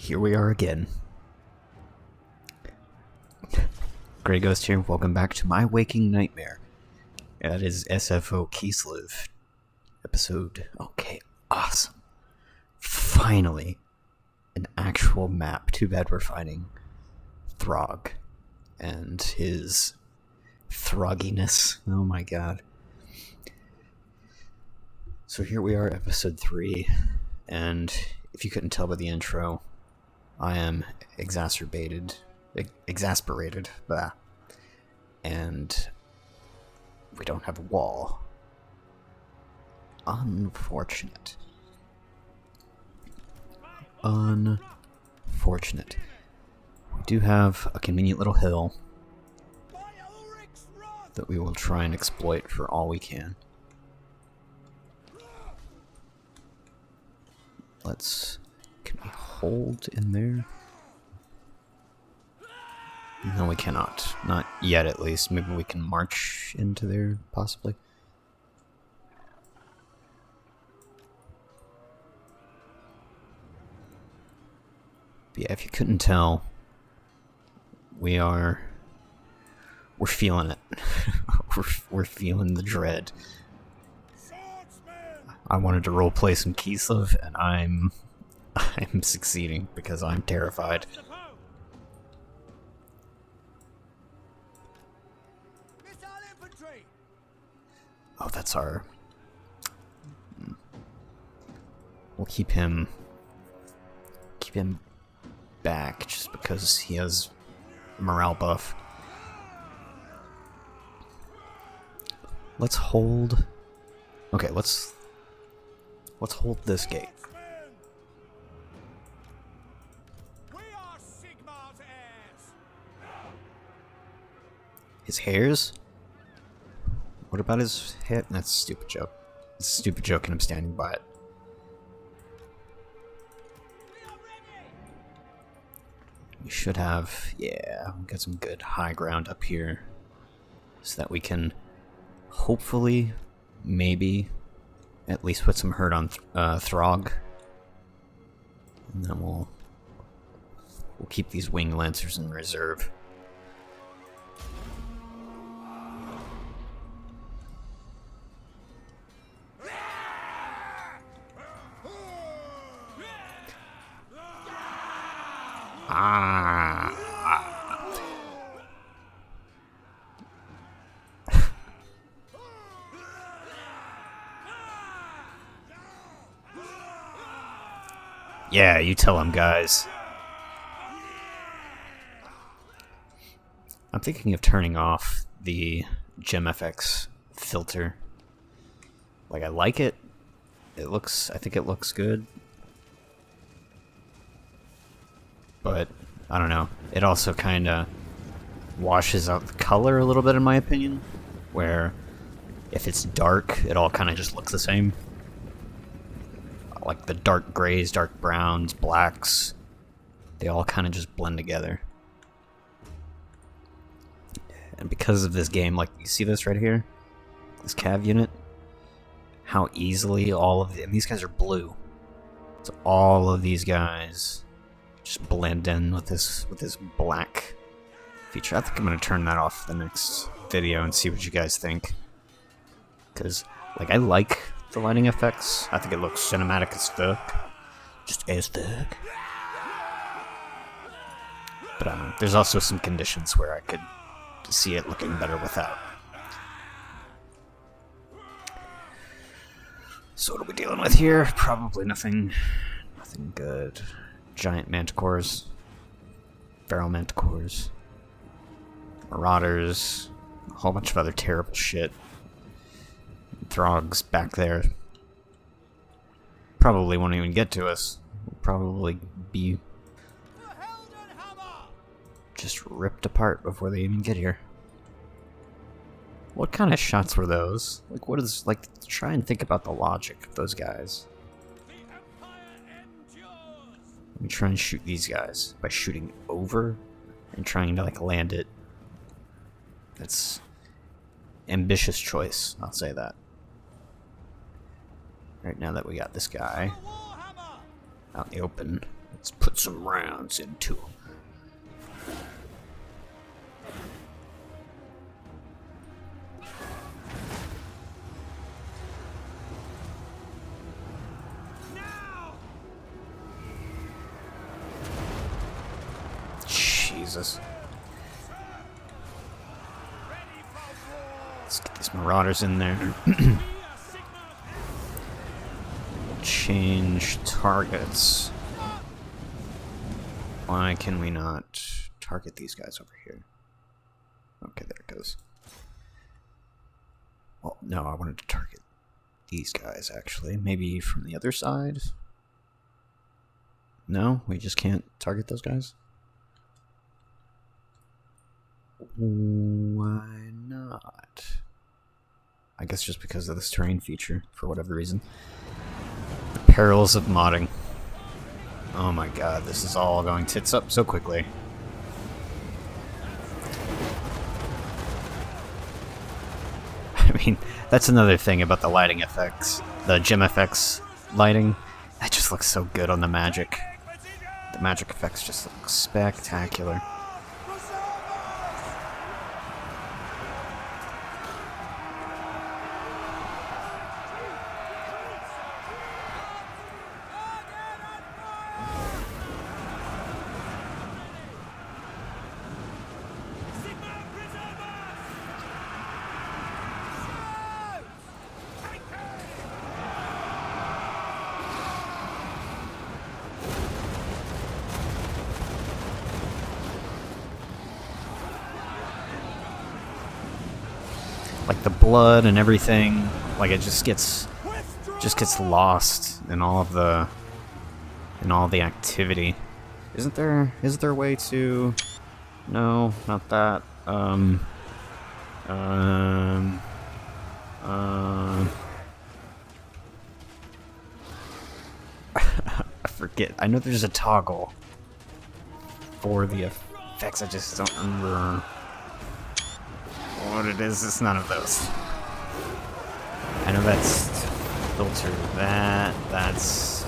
Here we are again. Grey Ghost here, welcome back to my waking nightmare. That is SFO Kislev episode. Okay, awesome. Finally, an actual map. Too bad we're fighting Throg and his throgginess. Oh my god. So here we are, episode 3, and if you couldn't tell by the intro, I am exasperated, blah, and we don't have a wall. Unfortunate. Unfortunate. We do have a convenient little hill that we will try and exploit for all we can. Can we hold in there? No, we cannot. Not yet, at least. Maybe we can march into there, possibly. But yeah, if you couldn't tell, we're feeling it. we're feeling the dread. I wanted to roleplay some Kislev, and I'm succeeding because I'm terrified. Oh, that's our... We'll keep him back just because he has morale buff. Let's hold... Okay, let's hold this gate. His hairs? What about his hair? That's a stupid joke. It's a stupid joke and I'm standing by it. We should have, yeah, we've got some good high ground up here so that we can hopefully, maybe, at least put some hurt on Throg. And then we'll keep these wing lancers in reserve. Yeah, you tell him, guys. I'm thinking of turning off the GemFX filter. Like, I like it. I think it looks good. But, I don't know. It also kind of washes out the color a little bit, in my opinion. Where, if it's dark, it all kind of just looks the same. Like the dark grays, dark browns, blacks, they all kind of just blend together. And because of this game, like, you see this right here? This cav unit? How easily all of them, these guys are blue. So all of these guys just blend in with this black feature. I think I'm going to turn that off the next video and see what you guys think. Because, like, I like the lighting effects. I think it looks cinematic as fuck. Just as fuck. But there's also some conditions where I could see it looking better without. So what are we dealing with here? Probably nothing good. Giant manticores. Feral manticores. Marauders. A whole bunch of other terrible shit. Throg's back there. Probably won't even get to us. We'll probably be just ripped apart before they even get here. What kind of shots were those? Like, what is, like, try and think about the logic of those guys. Let me try and shoot these guys by shooting over and trying to, like, land it. That's ambitious choice, I'll say that. Right now that we got this guy out in the open, Let's put some rounds into them. Jesus. Let's get these marauders in there. Change targets. Why can we not target these guys over here? Okay, there it goes. Well, no, I wanted to target these guys, actually. Maybe from the other side? No? We just can't target those guys? Why not? I guess just because of this terrain feature, for whatever reason. The perils of modding. Oh my god, this is all going tits up so quickly. I mean, that's another thing about the lighting effects. The gem FX lighting. That just looks so good on the magic. The magic effects just look spectacular. Like the blood and everything, like it just gets lost in all of the activity. Is there a way to? No, not that. I forget. I know there's a toggle for the effects. I just don't remember what it is. It's none of those. I know that's filter that. That's.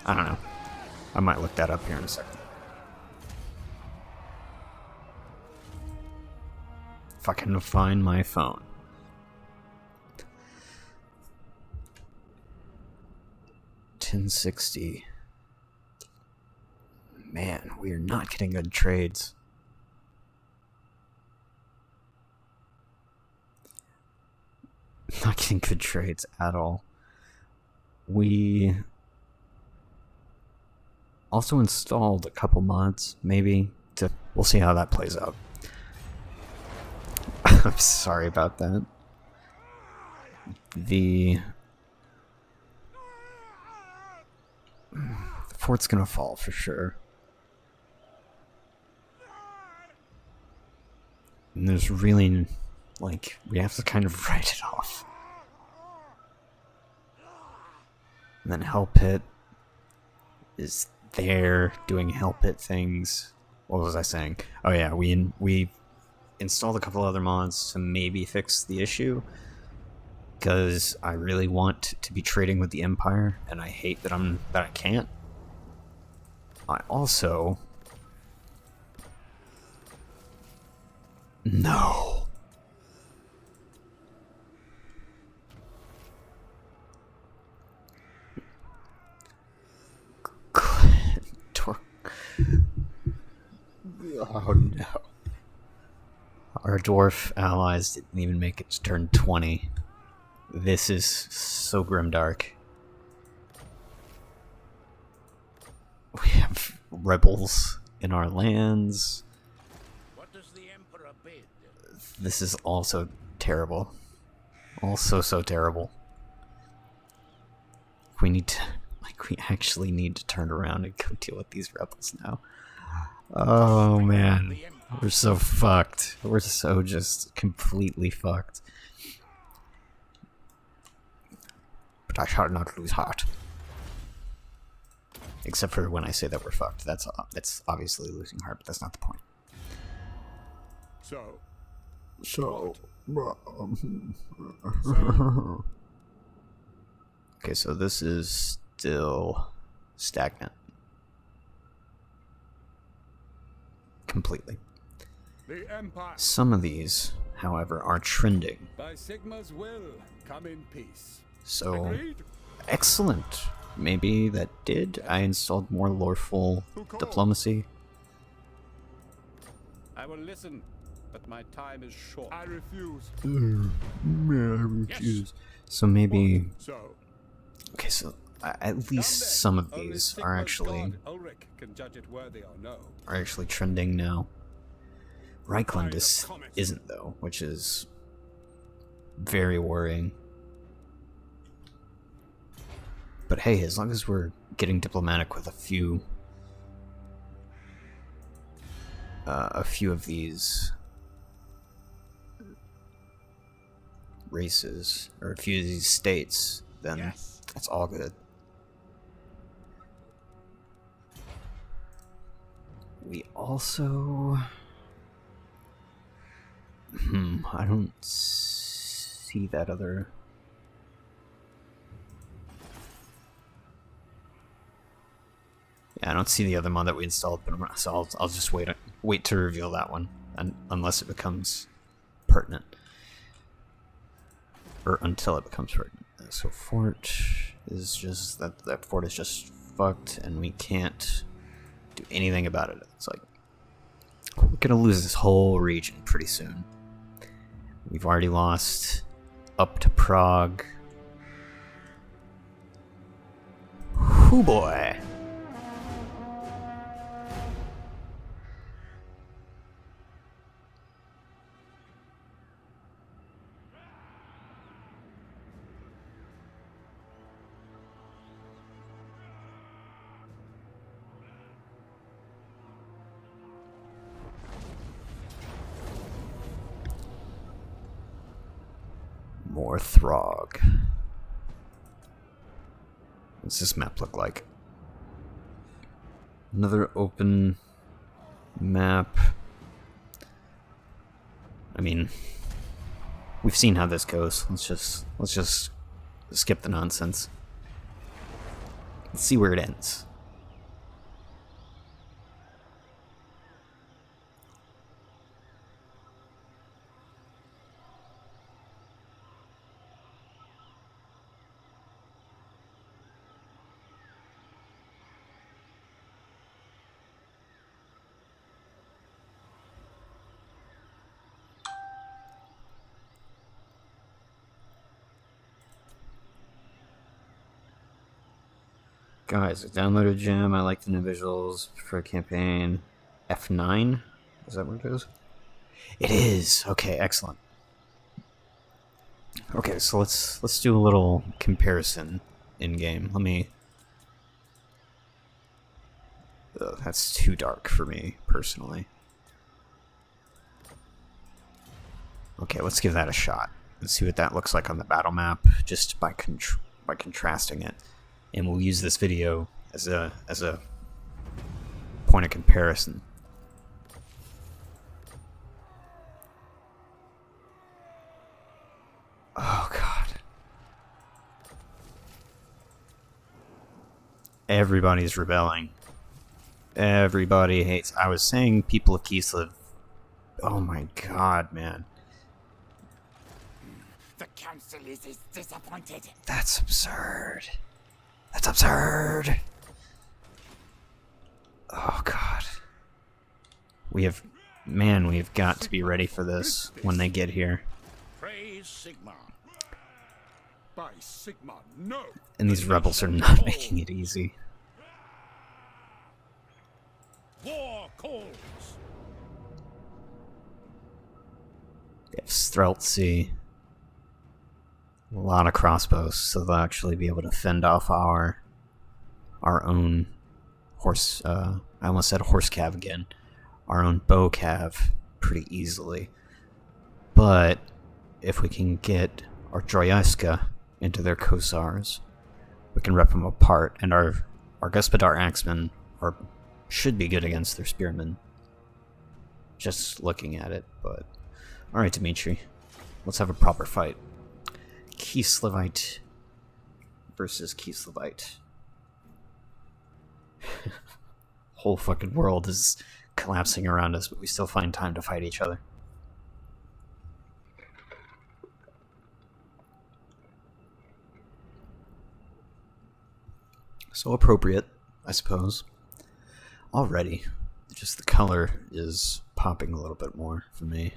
I don't know. I might look that up here in a second. If I can find my phone. $10.60. Man, we are not getting good trades. Not getting good trades at all. We also installed a couple mods, maybe. We'll see how that plays out. I'm sorry about that. The fort's gonna fall for sure. And there's really, like, we have to kind of write it off. And then Hell Pit is there doing Hell Pit things. What was I saying? Oh yeah, we installed a couple other mods to maybe fix the issue, because I really want to be trading with the Empire, and I hate that I can't. I also no. Oh no. Our dwarf allies didn't even make it to turn 20. This is so grimdark. We have rebels in our lands. What does the Emperor bid? This is also terrible. Also so terrible. We need to, like, we actually need to turn around and go deal with these rebels now. Oh man, we're so fucked. We're so just completely fucked. But I shall not lose heart. Except for when I say that we're fucked. That's obviously losing heart, but that's not the point. Okay, so this is still stagnant. Completely. The Empire, Some of these, however, are trending. by Sigma's will, come in peace. So, Agreed? excellent. Maybe that did. I installed more loreful diplomacy. I will listen, but my time is short. I refuse. Refuse. So maybe... So, Okay, so at least some of these are actually Ulrich can judge it worthy or no. trending now. Reichland isn't though, which is very worrying. But hey, as long as we're getting diplomatic with a few of these races or a few of these states, then that's all good. We also... I don't see that other... Yeah, I don't see the other mod that we installed, but so I'll just wait to reveal that one, unless it becomes pertinent. Or until it becomes pertinent. So fort is just... That fort is just fucked, and we can't do anything about it. It's like... We're gonna lose this whole region pretty soon. We've already lost up to Prague. Hoo boy! More Throg. What's this map look like? Another open map. I mean, we've seen how this goes. Let's just skip the nonsense. Let's see where it ends. Guys, I downloaded Gem. I like the new visuals for a campaign. F9? Is that what it is? It is! Okay, excellent. Okay, so let's do a little comparison in game. Let me... Ugh, that's too dark for me, personally. Okay, let's give that a shot. Let's see what that looks like on the battle map, just by contrasting it. And we'll use this video as a point of comparison. Oh god. Everybody's rebelling. Everybody hates... I was saying people of Kislev. Oh my god, man. The council is disappointed. That's absurd. That's absurd. Oh god. We've got to be ready for this when they get here. Praise Sigma. By Sigma, no. And these rebels are not making it easy. War calls. They have Streltsy. A lot of crossbows, so they'll actually be able to fend off our own horse... I almost said horse cav again. Our own bow cav pretty easily. But if we can get our Droyska into their Kosars, we can rip them apart, and our Gospodar Axemen should be good against their spearmen. Just looking at it, but... Alright, Dimitri. Let's have a proper fight. Kislevite versus Kislevite. Whole fucking world is collapsing around us, but we still find time to fight each other. So appropriate, I suppose. Already, just the color is popping a little bit more for me.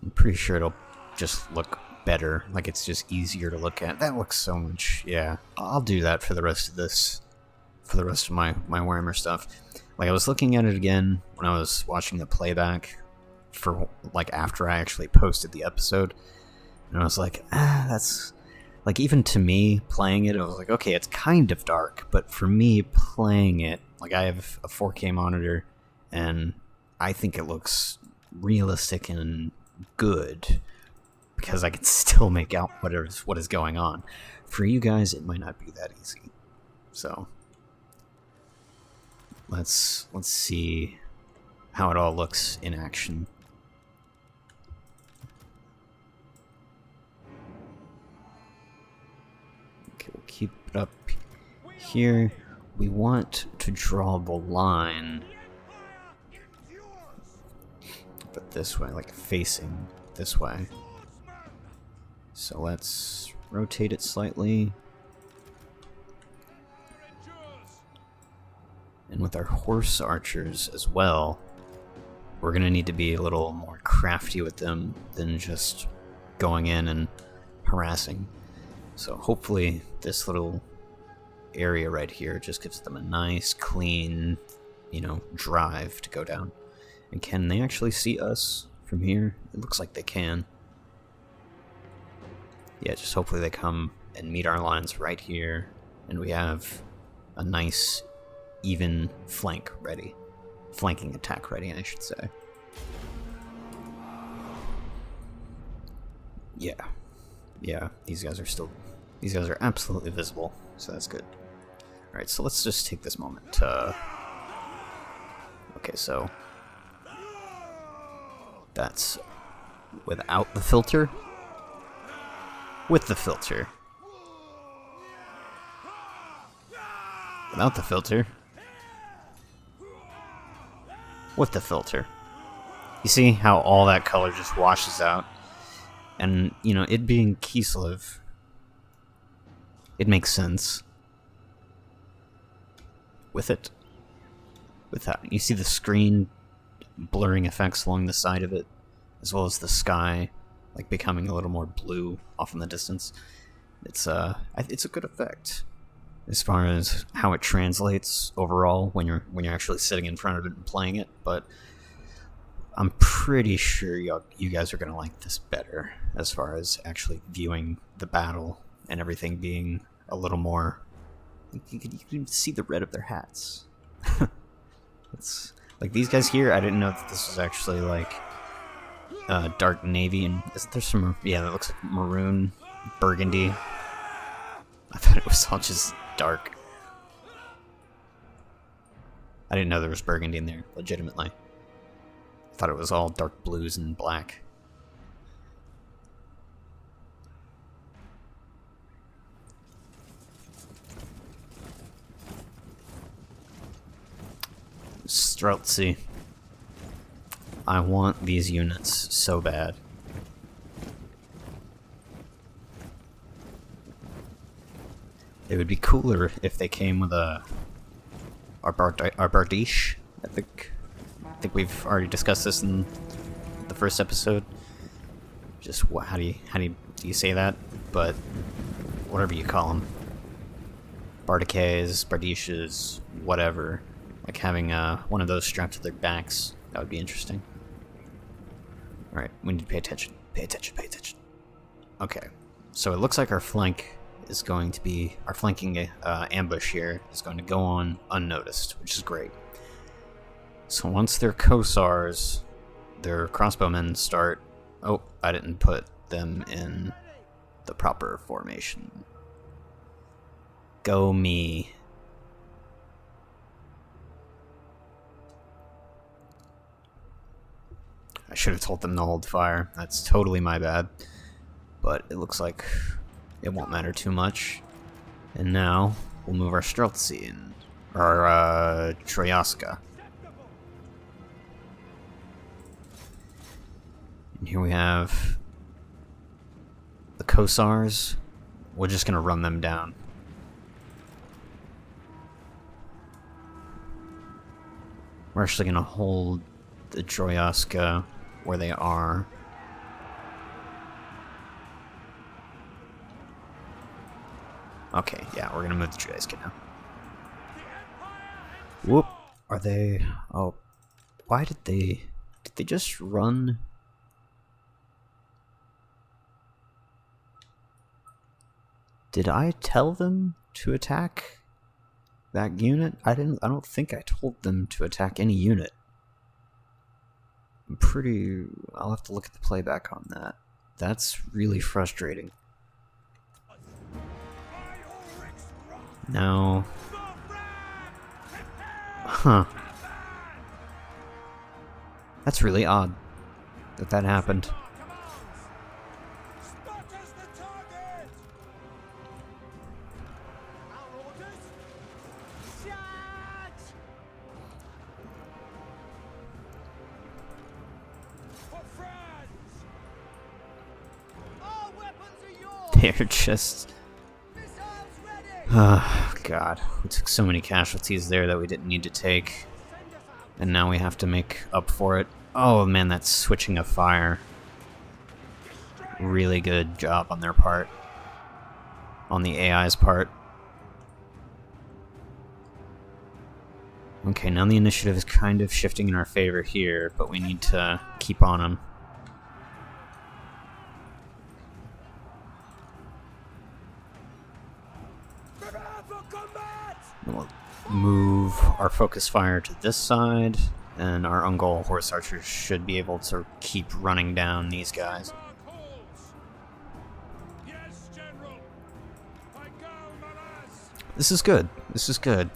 I'm pretty sure it'll just look better, like it's just easier to look at. That looks so much, yeah. I'll do that for the rest of this, for the rest of my Warhammer stuff. Like, I was looking at it again when I was watching the playback for, like, after I actually posted the episode, and I was like, that's, like, even to me, playing it, I was like, okay, it's kind of dark, but for me, playing it, like, I have a 4K monitor, and I think it looks realistic and good, because I can still make out what is going on. For you guys, it might not be that easy. So let's see how it all looks in action. Okay, we'll keep it up here. We want to draw the line, but this way, like facing this way. So let's rotate it slightly. And with our horse archers as well, we're going to need to be a little more crafty with them than just going in and harassing. So hopefully this little area right here just gives them a nice, clean, you know, drive to go down. And can they actually see us from here? It looks like they can. Yeah, just hopefully they come and meet our lines right here, and we have a nice, even flank ready. Flanking attack ready, I should say. Yeah. Yeah, these guys are absolutely visible, so that's good. Alright, so let's just take this moment to... Okay, so... That's without the filter. With the filter. Without the filter. With the filter. You see how all that color just washes out? And, you know, it being Kislev, it makes sense. With it. Without. You see the screen blurring effects along the side of it, as well as the sky, like becoming a little more blue off in the distance. It's a good effect as far as how it translates overall when you're actually sitting in front of it and playing it. But I'm pretty sure you guys are gonna like this better as far as actually viewing the battle and everything being a little more. You can see the red of their hats. It's like these guys here. I didn't know that this was actually like. Dark navy, and isn't there some, yeah, that looks like maroon, burgundy. I thought it was all just dark. I didn't know there was burgundy in there, legitimately. I thought it was all dark blues and black. Streltsy. I want these units so bad. It would be cooler if they came with a Bardiche. I think we've already discussed this in the first episode. Just how do you say that? But whatever you call them, Bardiques, Bardiches, whatever. Like having one of those strapped to their backs. That would be interesting. Alright, we need to pay attention. Pay attention, pay attention. Okay, so it looks like our flank is going to be... Our flanking ambush here is going to go on unnoticed, which is great. So once their Kossars, their crossbowmen start... Oh, I didn't put them in the proper formation. Go me. I should have told them to hold fire. That's totally my bad. But it looks like it won't matter too much. And now, we'll move our Streltsy in. Or, Troyaska. And here we have the Kosars. We're just gonna run them down. We're actually gonna hold the Troyaska where they are. Okay, yeah, we're gonna move the Troyaska now. Whoop! Are they... Oh, why did they... Did they just run? Did I tell them to attack that unit? I don't think I told them to attack any unit. I'll have to look at the playback on that. That's really frustrating. No. Huh. That's really odd that that happened. They're just... Oh, God. We took so many casualties there that we didn't need to take. And now we have to make up for it. Oh, man, that switching of fire. Really good job on their part. On the AI's part. Okay, now the initiative is kind of shifting in our favor here, but we need to keep on them. We'll move our focus fire to this side, and our Ungol horse archers should be able to keep running down these guys. This is good. This is good.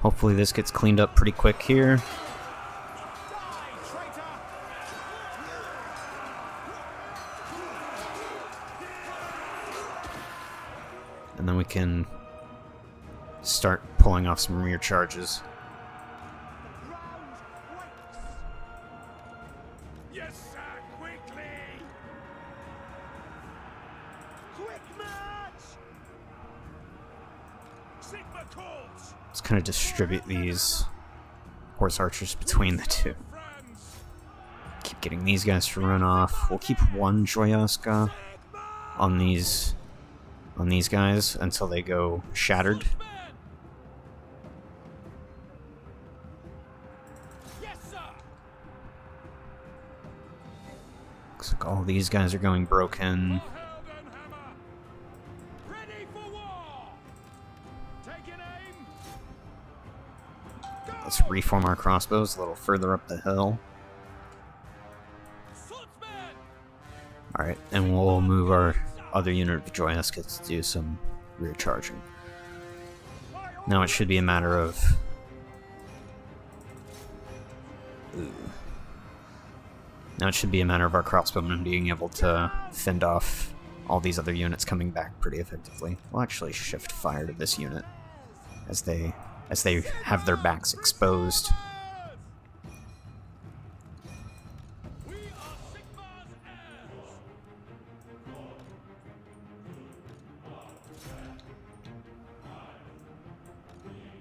Hopefully this gets cleaned up pretty quick here. And then we can start pulling off some rear charges. Yes, sir, quickly! Quick march! Sigma calls! Let's kind of distribute these horse archers between the two. Keep getting these guys to run off. We'll keep one Troyaska on these guys until they go shattered. Looks like all these guys are going broken. Let's reform our crossbows a little further up the hill. Alright, and we'll move our other unit of Troyaska to do some rear charging. Now it should be a matter of... Now it should be a matter of our crossbowmen being able to fend off all these other units coming back pretty effectively. We'll actually shift fire to this unit as they have their backs exposed.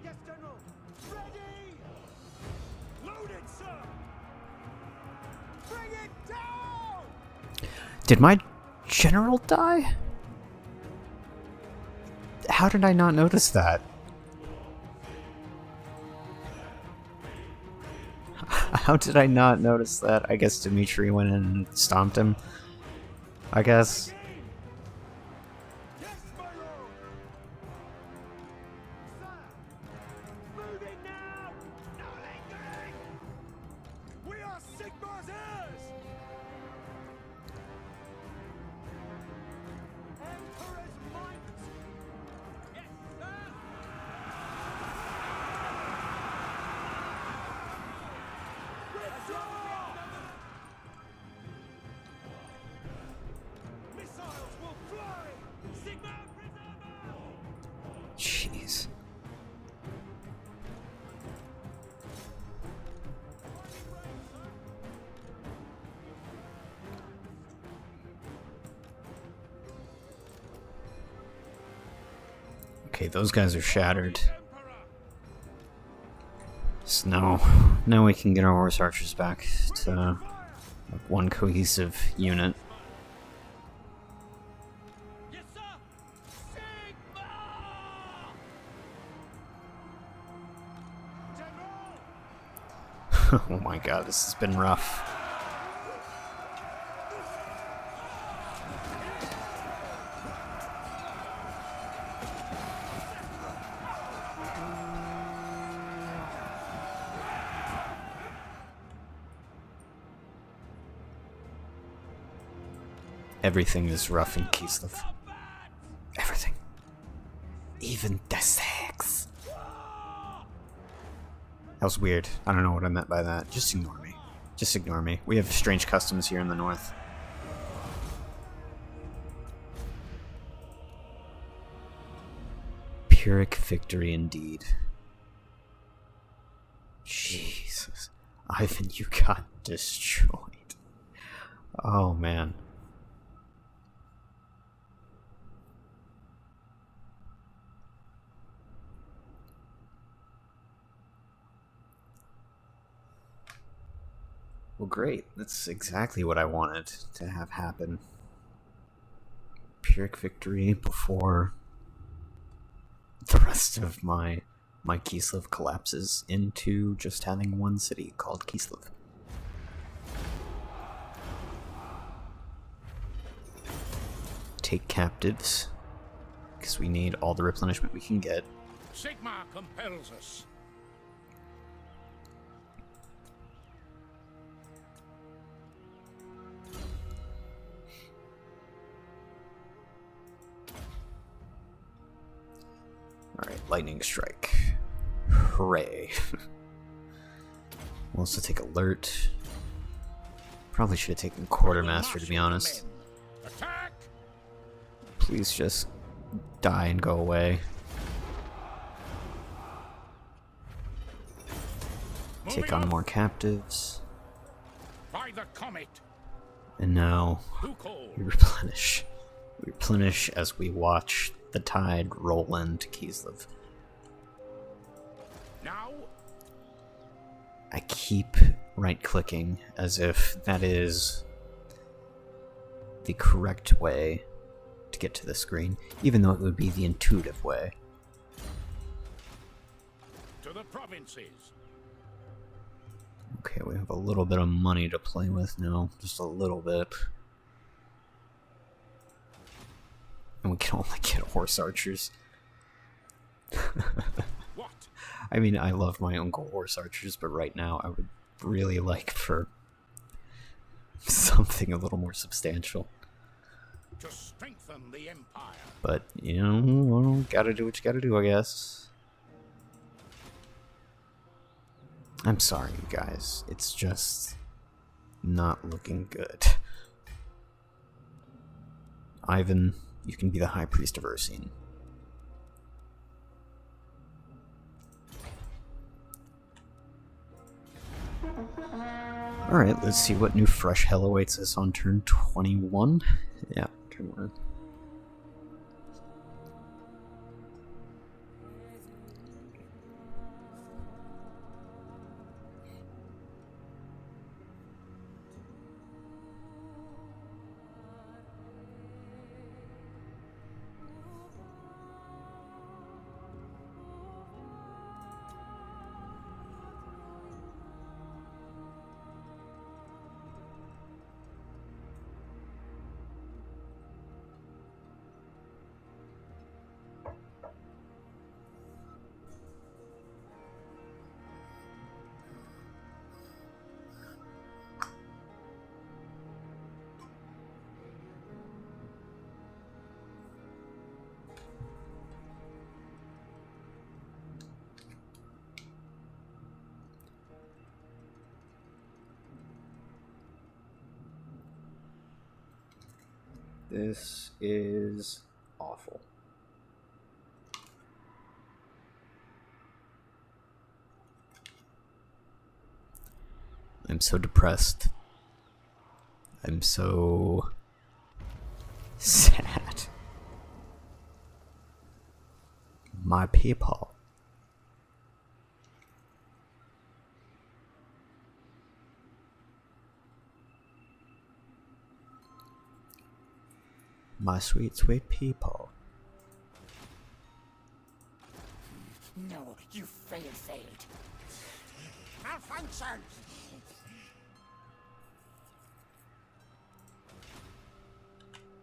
Yes, General! Ready! Loaded, sir! Bring it down! Did my general die? How did I not notice that? How did I not notice that? I guess Dmitri went in and stomped him. I guess. Yes, my lord! Sir! Moving now! No lingering! We are Sigmar's heirs! Emperor's might! Yes, sir! Missiles will fly! Sigma Preserver! Jeez. Okay, those guys are shattered. So now we can get our horse archers back to one cohesive unit. Yes, sir. Sigma! General! Oh my god, this has been rough. Everything is rough in Kislev. Everything. Even the sex. That was weird. I don't know what I meant by that. Just ignore me. Just ignore me. We have strange customs here in the north. Pyrrhic victory indeed. Jesus. Ivan, you got destroyed. Oh man. Well, great. That's exactly what I wanted to have happen. Pyrrhic victory before the rest of my Kislev collapses into just having one city called Kislev. Take captives, because we need all the replenishment we can get. Sigma compels us. Alright, lightning strike. Hooray. We'll also take alert. Probably should have taken quartermaster, to be honest. Attack! Please just die and go away. Take on more captives. By the comet. And now Who called? we replenish. We replenish as we watch the tide roll into Kislev. Now? I keep right-clicking as if that is the correct way to get to the screen, even though it would be the intuitive way. To the provinces. Okay, we have a little bit of money to play with now, just a little bit. And we can only get horse archers. What? I mean, I love my uncle horse archers, but right now I would really like for something a little more substantial. To strengthen the empire. But, you know, well, gotta do what you gotta do, I guess. I'm sorry, you guys. It's just not looking good. Ivan, you can be the High Priest of Ursine. Alright, let's see what new fresh hell awaits us on turn 21. Yeah, turn 1. This is awful. I'm so depressed. I'm so sad. My people. My sweet, sweet people. No, you failed. Malfunction!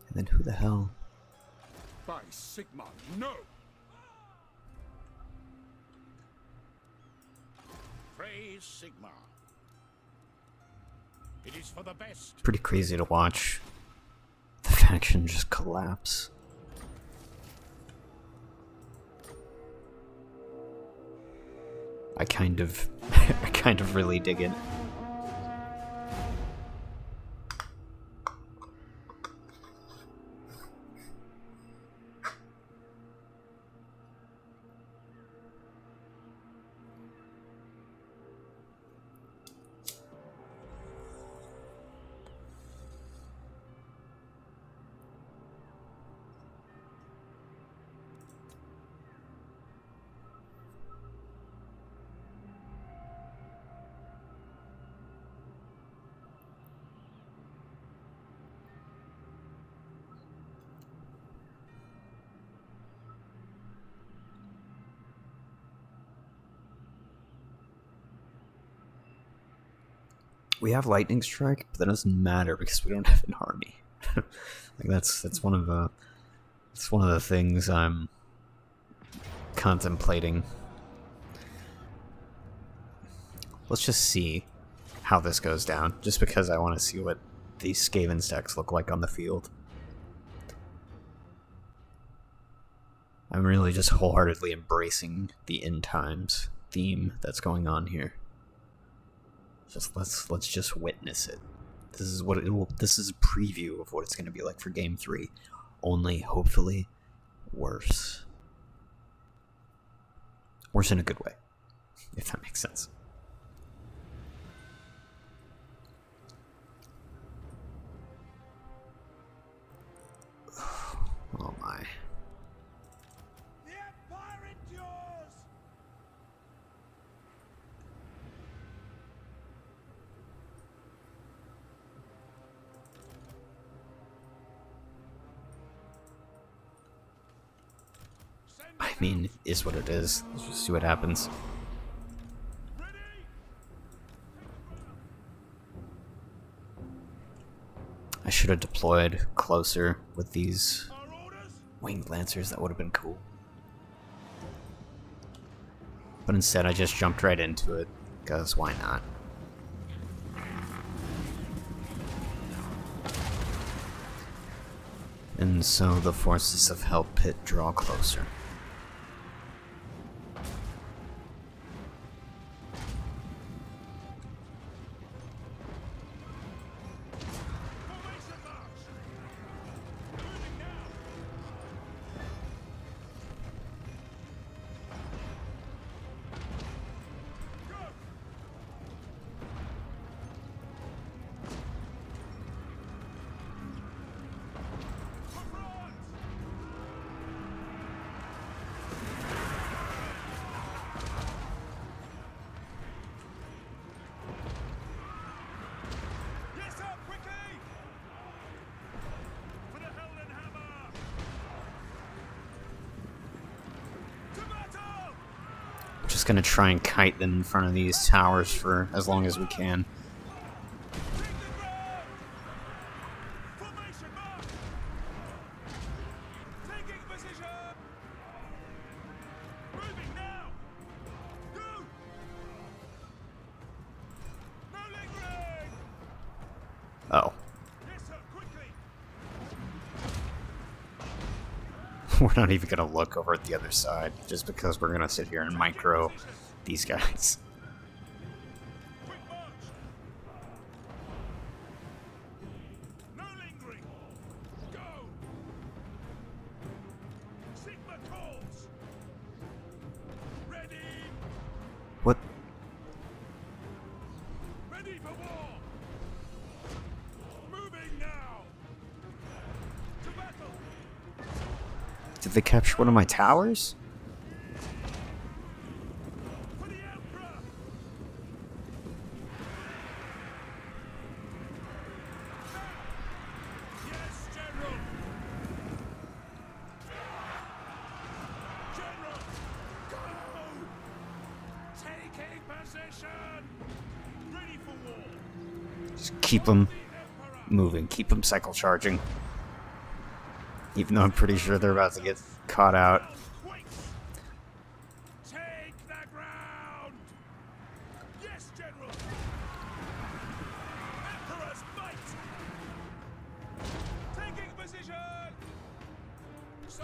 And then who the hell? By Sigma, no! Praise Sigma. It is for the best. Pretty crazy to watch the faction just collapse. I kind of really dig it. We have lightning strike, but that doesn't matter because we don't have an army. Like that's one of the things I'm contemplating. Let's just see how this goes down, just because I want to see what these Skaven stacks look like on the field. I'm really just wholeheartedly embracing the end times theme that's going on here. Just let's just witness it. This is what it will. This is a preview of what it's going to be like for Game 3, only hopefully worse. Worse in a good way, if that makes sense. Oh my. The Empire endures. I mean, it is what it is. Let's just see what happens. Ready? I should have deployed closer with these Our orders. winged lancers. That would have been cool. But instead, I just jumped right into it, because why not? And so the forces of Hell Pit draw closer. Formation march. Moving now. Go. For France. Yes, sir, quickly! For the Helden Hammer! To battle! I'm just gonna try and kite them in front of these towers for as long as we can. Take the ground! Formation march! Taking position! Moving now! Go! No lingering! Oh. Yes, sir, quickly! We're not even gonna look over at the other side, just because we're gonna sit here and micro these guys. Quick march! No lingering! Go! Sigma calls! Ready! What? Ready for war! Moving now! To battle! Did they capture one of my towers? Formation! Ready for war! Just keep them The Emperor! moving. Keep them cycle charging. Even though I'm pretty sure they're about to get caught out. Quakes! Take the ground! Yes, General! Emperor's might! Taking position! Sir!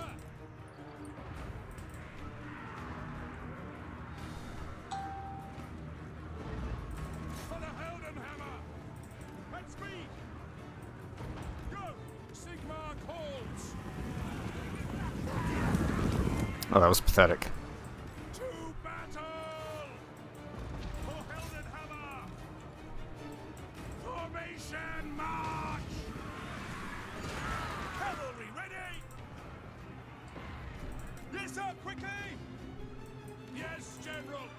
For the Heldenhammer! At speed! Go! Sigmar calls! Oh, that was pathetic. To battle! For Heldenhammer! Formation march! Cavalry ready! Yes, sir, quickly! Yes, General!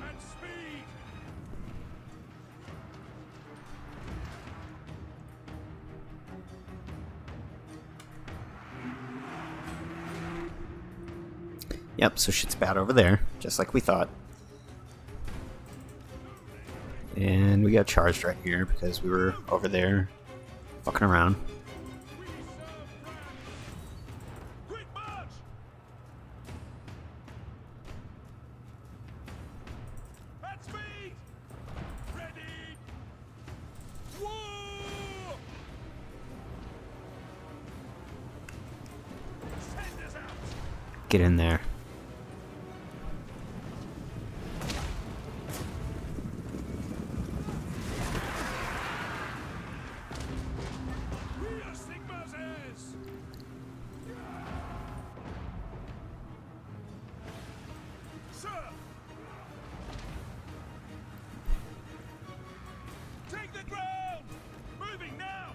And speed! Yep, so shit's bad over there, just like we thought. And we got charged right here because we were over there fucking around. We serve France! Quick march! At speed! Ready! War! Send us out! Get in there. We are Sigma's heirs! Sir! Take the ground! Moving now!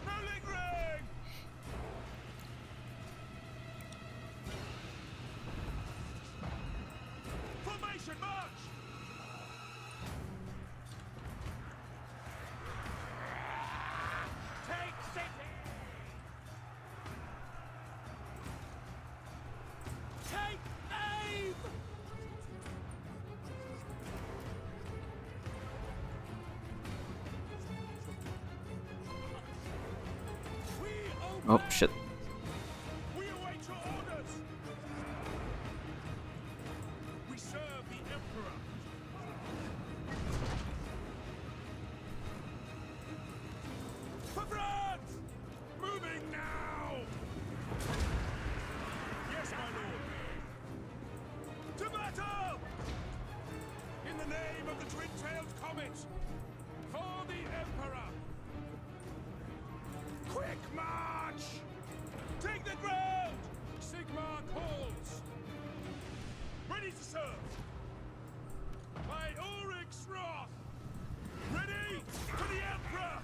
No lingering! Formation march! Take city! Take aim! We Oh, obey! shit. We await your orders! We serve the Emperor! For France! Moving now! Yes, my lord! To battle! In the name of the twin-tailed comet! For the Emperor! Quick march! Take the ground! Sigmar calls! Ready to serve! By Ulrich's wrath! Ready for the Emperor!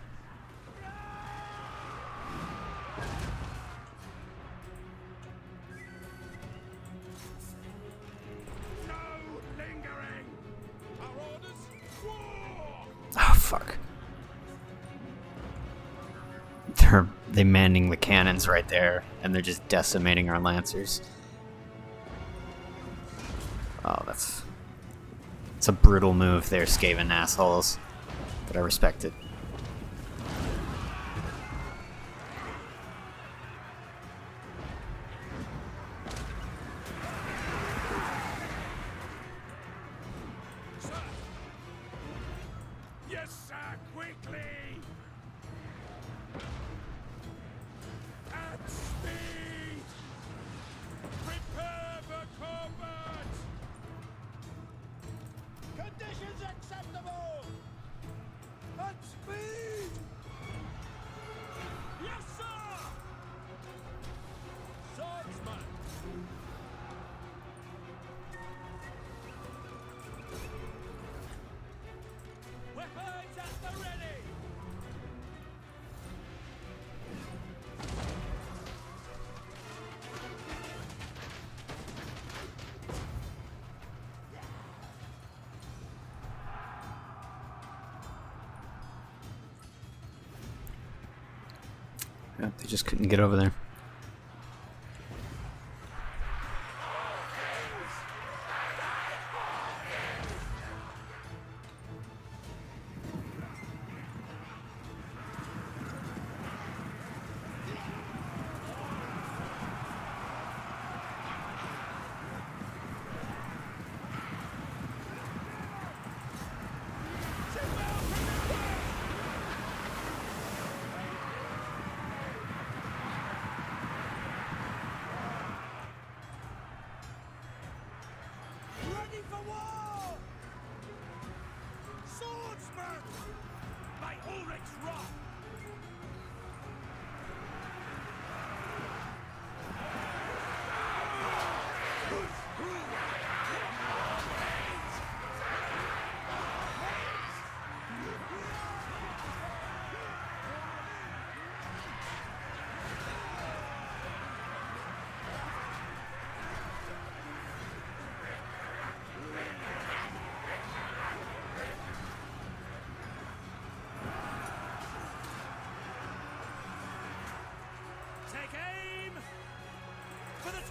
No lingering! Our orders, war! Oh, fuck. They manning the cannons right there, and they're just decimating our lancers. Oh, it's a brutal move there, Skaven assholes. But I respect it. Sir! Yes, sir, quickly! At speed! Prepare for combat! Conditions acceptable! At speed! Yes, sir! Swordsman! Weapons at the ready! Yeah, they just couldn't get over there.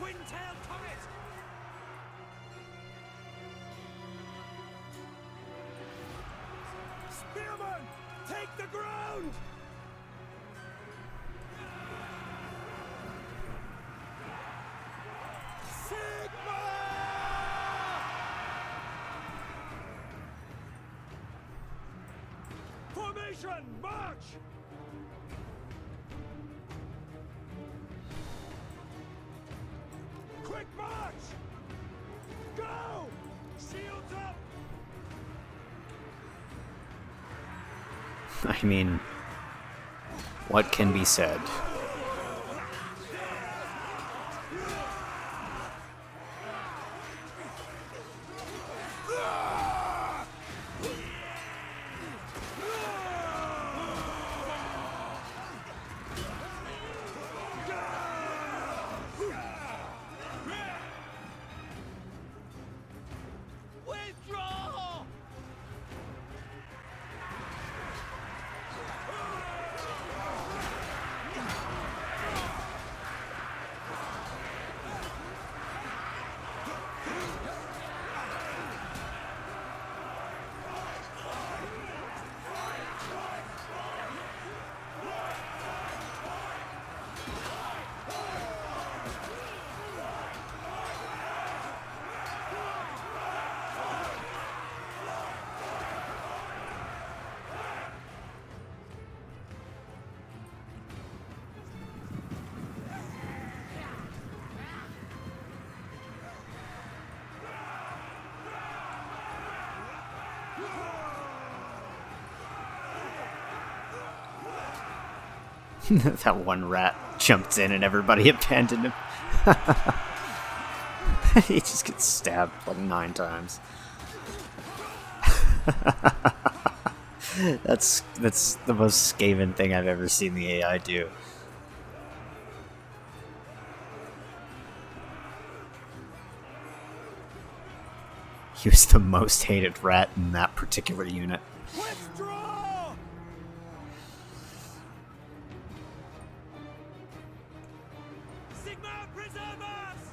twin-tailed comet! Spearman! Take the ground! Sigma! Formation, march! Quick march! Go! Shields up! I mean, what can be said? Withdraw! That one rat jumped in and everybody abandoned him. He just gets stabbed like 9 times. That's the most Skaven thing I've ever seen the AI do. He was the most hated rat in that particular unit. Withdraw! Sigma, preserve us!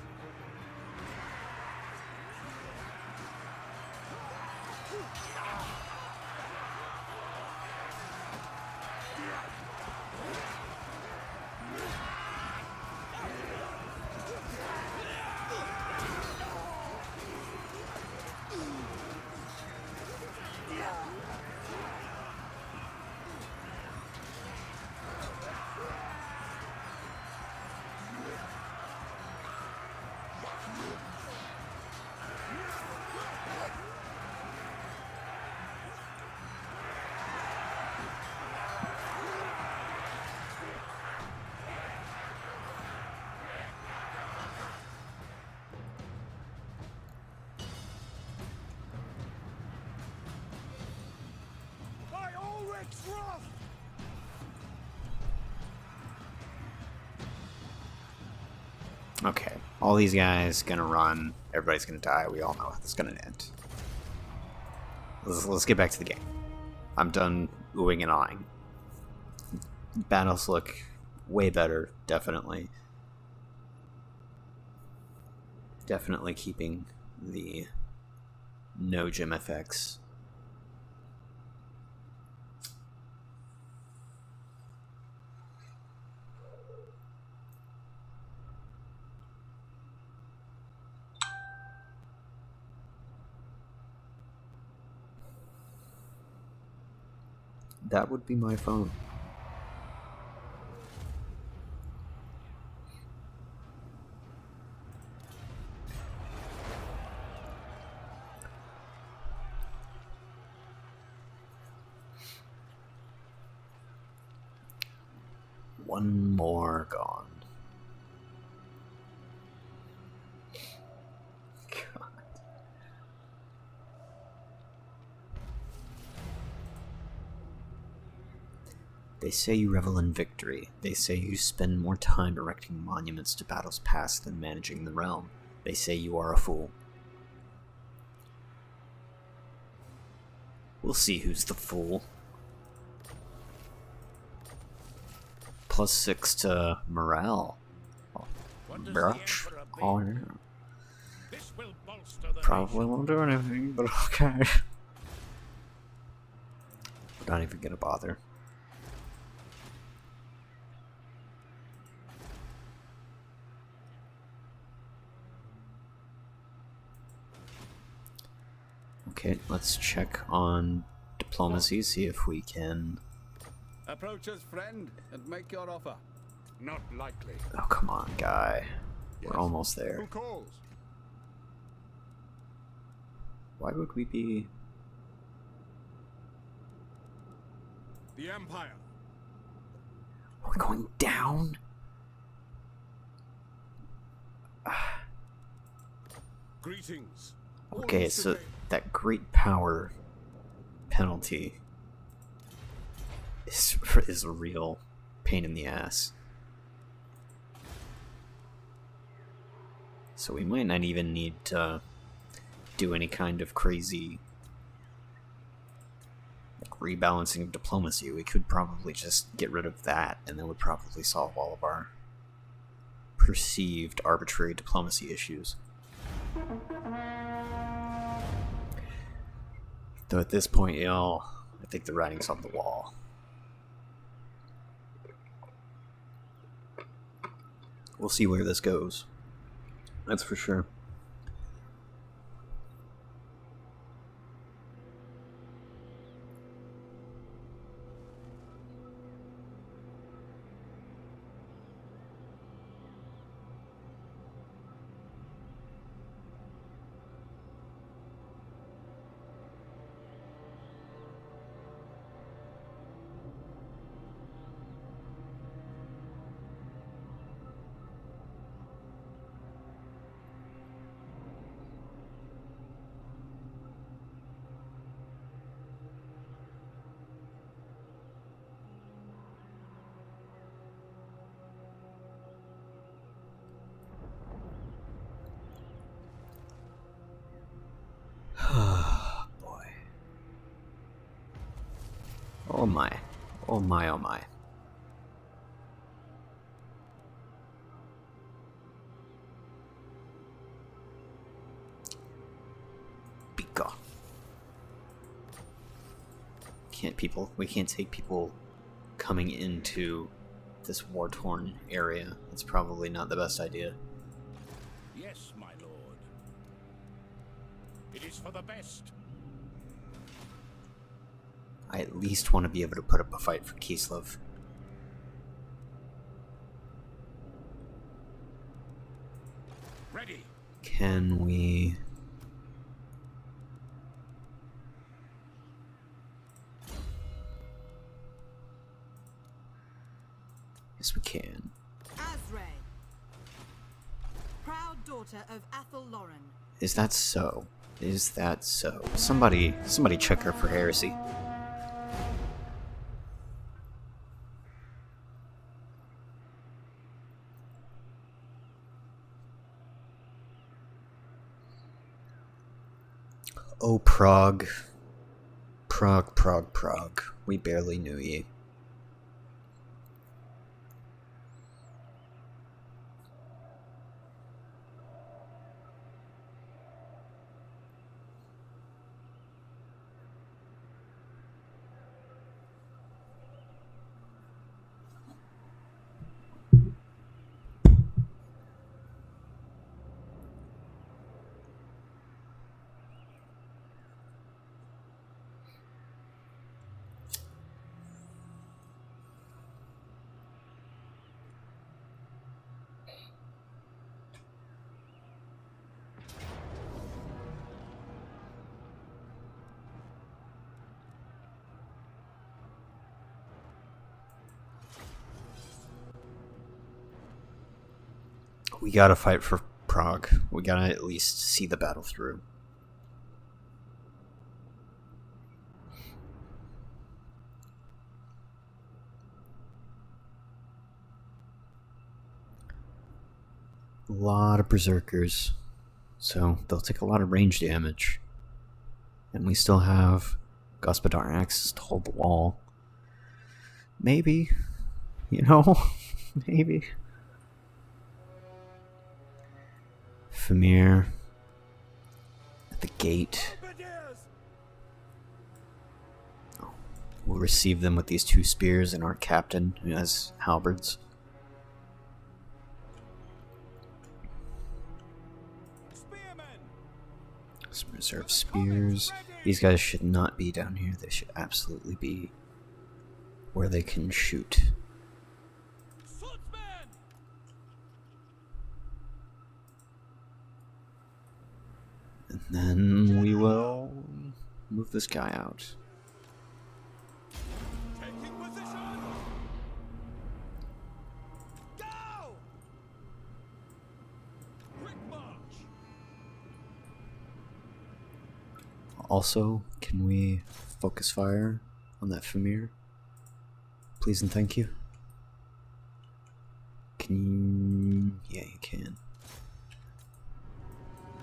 By Ulrich's wrath! Okay, all these guys gonna run. Everybody's gonna die. We all know how this is gonna end. Let's get back to the game. I'm done oohing and ahhing. Battles look way better, definitely. Definitely keeping the no gem effects. That would be my phone. One more gone. God. They say you revel in victory. They say you spend more time erecting monuments to battles past than managing the realm. They say you are a fool. We'll see who's the fool. +6 to morale. Oh, What does the Brooch? Emperor Oh, yeah. This will bolster the Probably won't do anything, but okay. We're not even gonna bother. Okay, let's check on diplomacy, see if we can... Approach us, friend, and make your offer. Not likely. Oh, come on, guy. Yes. We're almost Who there. calls? Why would we be... The Empire. We're going down? Greetings. Okay, Orders so today. that great power penalty is a real pain in the ass. So we might not even need to do any kind of crazy like rebalancing of diplomacy. We could probably just get rid of that, and that would probably solve all of our perceived arbitrary diplomacy issues. Though at this point, y'all, I think the writing's on the wall. We'll see where this goes. That's for sure. Boy. Oh my. Oh my, oh my. Pika. We can't take people coming into this war-torn area. It's probably not the best idea. Yes, my lord. It is for the best. I at least want to be able to put up a fight for Kislev. Ready. Can we... Yes, we can. Azray, proud daughter of Athel Lauren. Is that so? Is that so? Somebody check her for heresy. Oh, Prague. Prague, Prague, Prague. We barely knew ye. We gotta fight for Prague. We gotta at least see the battle through. A lot of berserkers, so they'll take a lot of range damage. And we still have Gospodar axes to hold the wall. Maybe, you know, maybe. Famir at the gate. We'll receive them with these 2 spears and our captain, who has halberds. Some reserve spears. These guys should not be down here. They should absolutely be where they can shoot. And then we will move this guy out. Also, can we focus fire on that Famir? Please and thank you. Can you? Yeah, you can.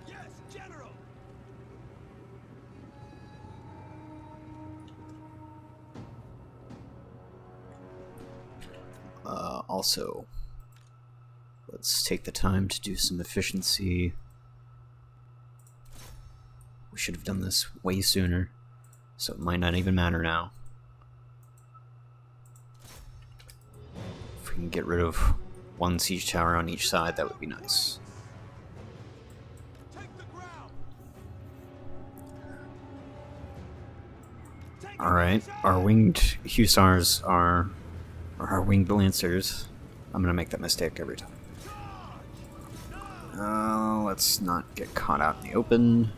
Yes, General. Also, let's take the time to do some efficiency. We should have done this way sooner, so it might not even matter now. If we can get rid of 1 siege tower on each side, that would be nice. Alright, our winged hussars are... or our winged lancers. I'm gonna make that mistake every time. Let's not get caught out in the open.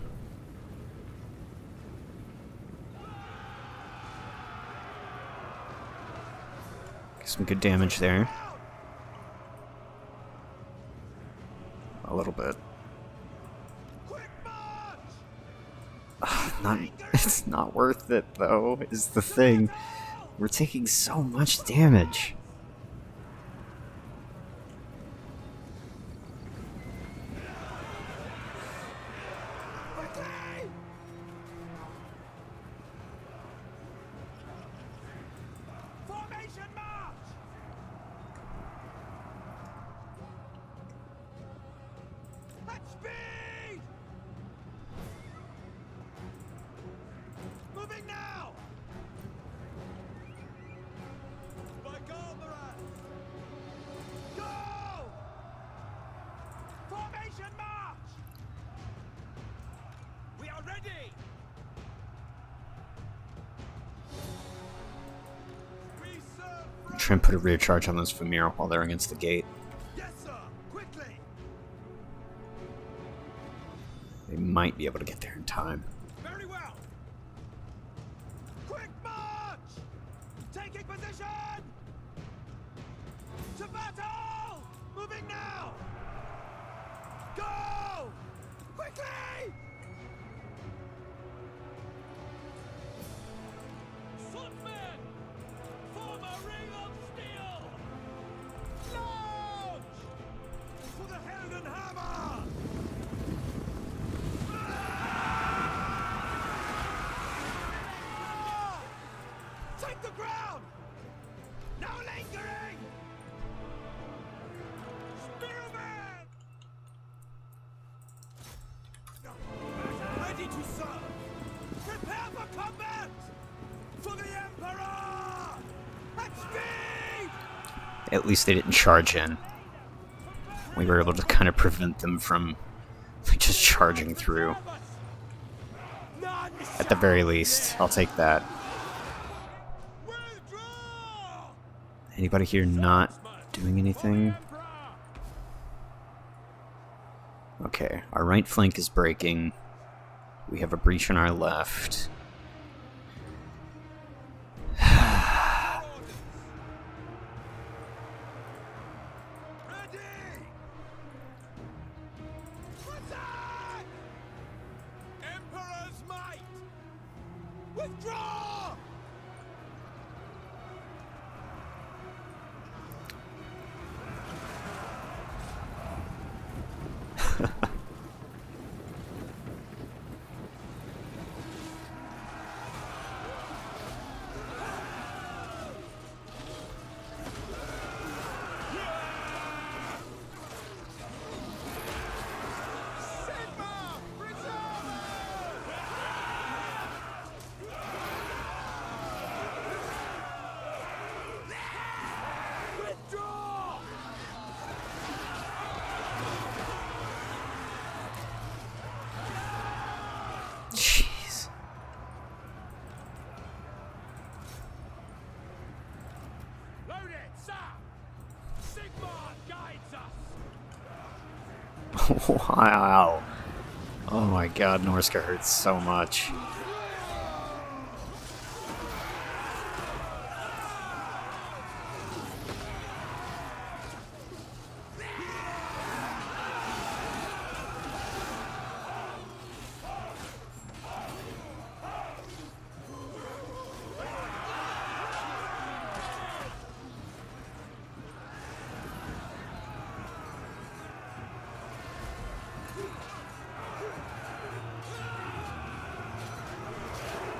Some good damage there. A little bit. It's not worth it though, is the thing. We're taking so much damage. Try and put a rear charge on those Famir while they're against the gate. Yes, sir. Quickly. They might be able to get there in time. Very well. Quick march! Taking position! To battle! Moving now! Go! Quickly! Swordsmen! Form a ring of steel! Launch! For the Helden Hammer! Take the ground! No lingering! Spearman! Ready to serve! Prepare for combat! For the Emperor! At speed! At least they didn't charge in. We were able to kind of prevent them from just charging through. None At the very least, I'll take that. withdraw! Anybody here not doing anything? Okay, our right flank is breaking. We have a breach on our left. Ready! Attack! Emperor's might! Withdraw! Wow. Oh my god, Norska hurts so much.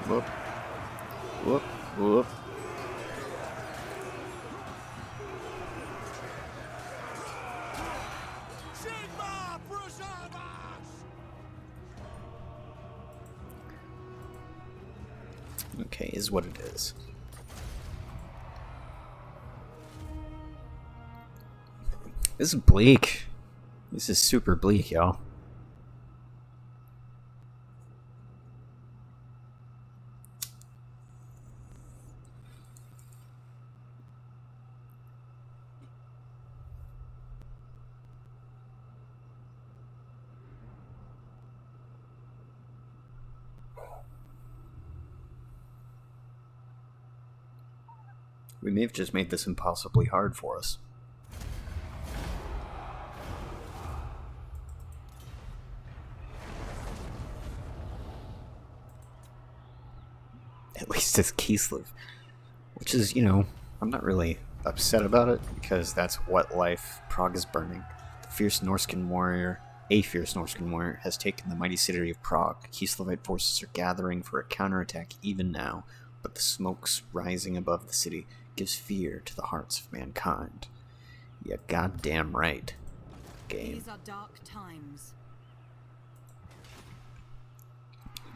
Whoop. Whoop. Whoop. Sigma preserve us! Okay, is what it is. This is bleak. This is super bleak, y'all. We may have just made this impossibly hard for us. At least it's Kislev. Which is, you know, I'm not really upset about it, because that's what life. Prague is burning. A fierce Norscan warrior has taken the mighty city of Prague. Kislevite forces are gathering for a counterattack even now, but the smokes rising above the city gives fear to the hearts of mankind. Yeah, goddamn right, game. These are dark times.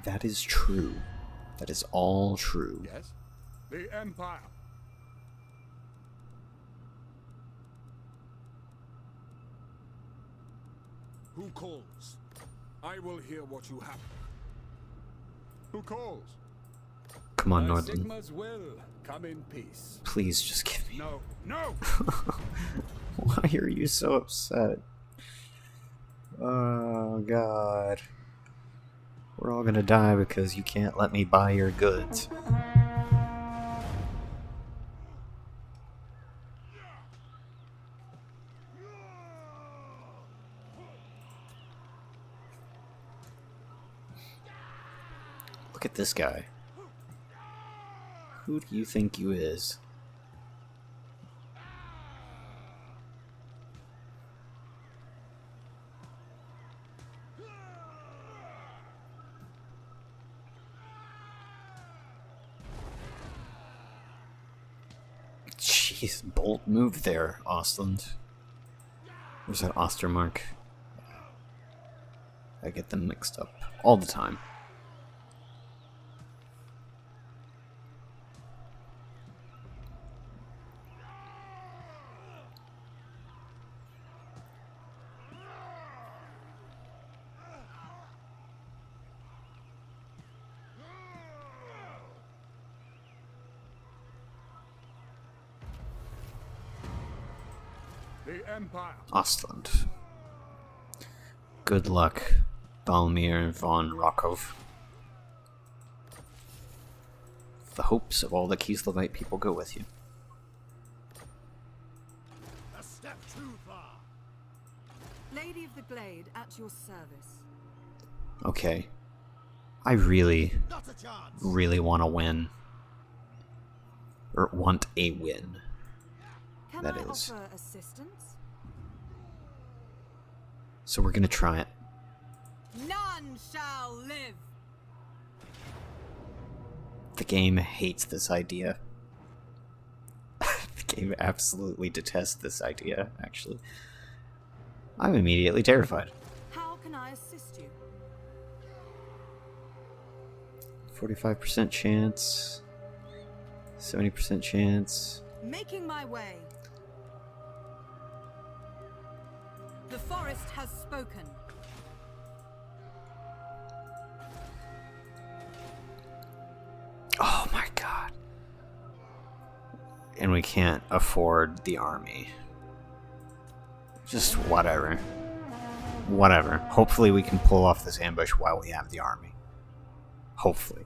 That is true. That is all true. Yes? The Empire. Who calls? I will hear what you have. Who calls? Come on, By Northern. Sigma's will, come in peace. Please just give me. No, no! Why are you so upset? Oh, God. We're all gonna die because you can't let me buy your goods. Look at this guy. Who do you think you is? Jeez, bold move there, Ostland. Where's that Ostermark? I get them mixed up all the time. The Empire. Ostland. Good luck, Balmir von Rokov. The hopes of all the Kislevite people go with you. A step too far. Lady of the Glade at your service. Okay. I really, Not a chance. really want to win. Or want a win. Can That I is. offer assistance? So we're gonna try it. None shall live. The game hates this idea. The game absolutely detests this idea, actually. I'm immediately terrified. How can I assist you? 45% chance. 70% chance. Making my way. The forest has spoken. Oh my god. And we can't afford the army. Just whatever. Whatever. Hopefully we can pull off this ambush while we have the army. Hopefully.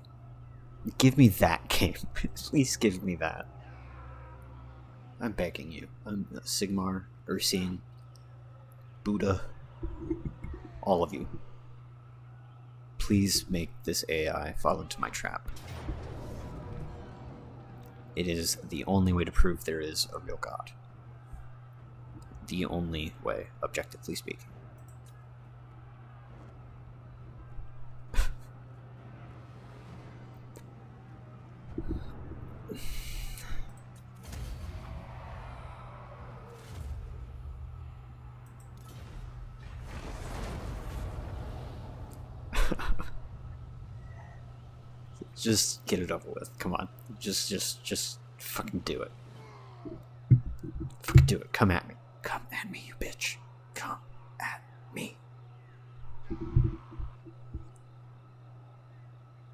Give me that game. Please give me that. I'm begging you. I'm Sigmar, Ursine, Buddha, all of you. Please make this AI fall into my trap. It is the only way to prove there is a real God. The only way, objectively speaking. Just get it over with. Come on. Just fucking do it. Fucking do it. Come at me. Come at me, you bitch. Come at me.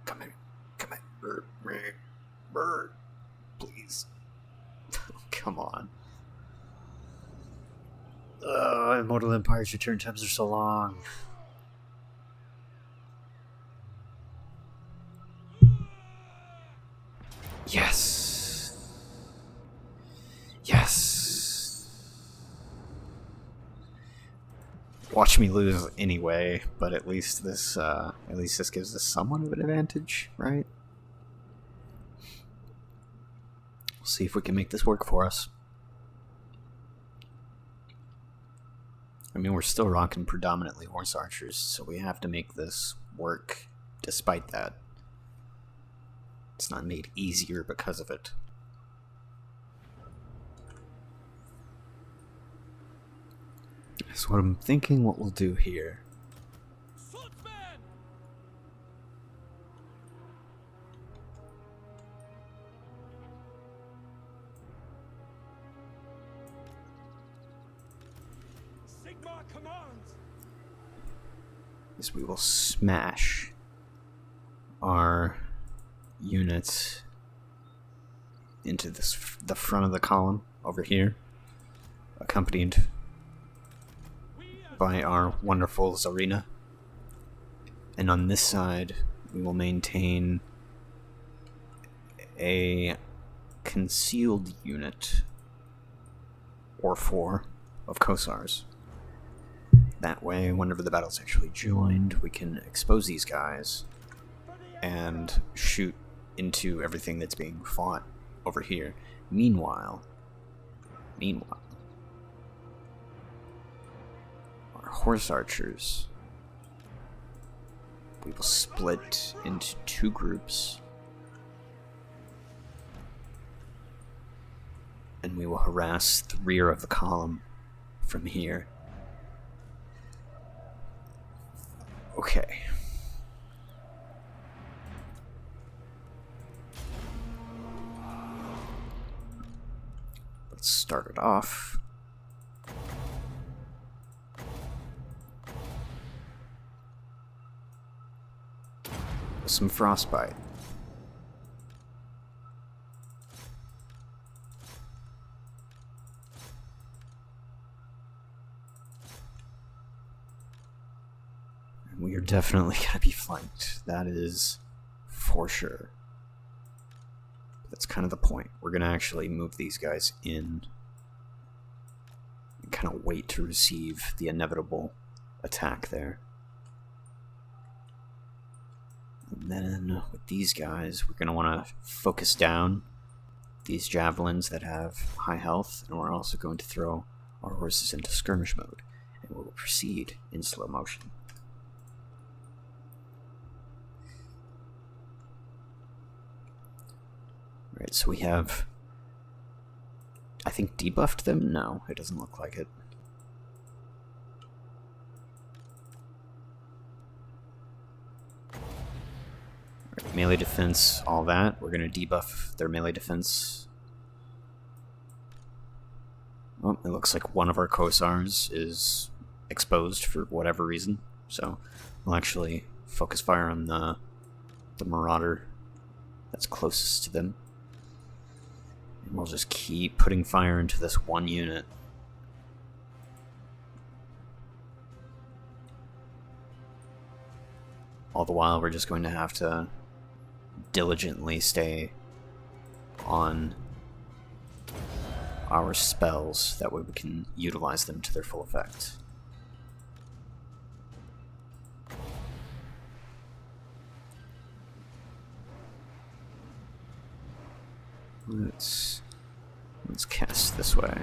Come at me. Come at me. Bird. Please. Come on. Immortal Empire's return times are so long. Yes. Yes. Watch me lose anyway, but at least this gives us somewhat of an advantage, right? We'll see if we can make this work for us. I mean, we're still rocking predominantly horse archers, so we have to make this work despite that. It's not made easier because of it. That's what I'm thinking what we'll do here. Swordsman! Sigmar commands! Is we will smash our units into the front of the column over here, accompanied by our wonderful Tsarina. And on this side, we will maintain a concealed unit or 4 of Kossars. That way, whenever the battle's actually joined, we can expose these guys and shoot into everything that's being fought over here. Meanwhile, our horse archers, we will split into 2 groups, and we will harass the rear of the column from here. Okay. Let's start it off. With some frostbite. We are definitely going to be flanked. That is for sure. That's kind of the point. We're going to actually move these guys in and kind of wait to receive the inevitable attack there. And then with these guys, we're going to want to focus down these javelins that have high health, and we're also going to throw our horses into skirmish mode, and we will proceed in slow motion. Right, so we have, I think, debuffed them? No, it doesn't look like it. Right, melee defense, all that. We're going to debuff their melee defense. Well, it looks like one of our Kossars is exposed for whatever reason, so we'll actually focus fire on the Marauder that's closest to them. And we'll just keep putting fire into this one unit. All the while, we're just going to have to diligently stay on our spells. That way we can utilize them to their full effect. Let's cast this way.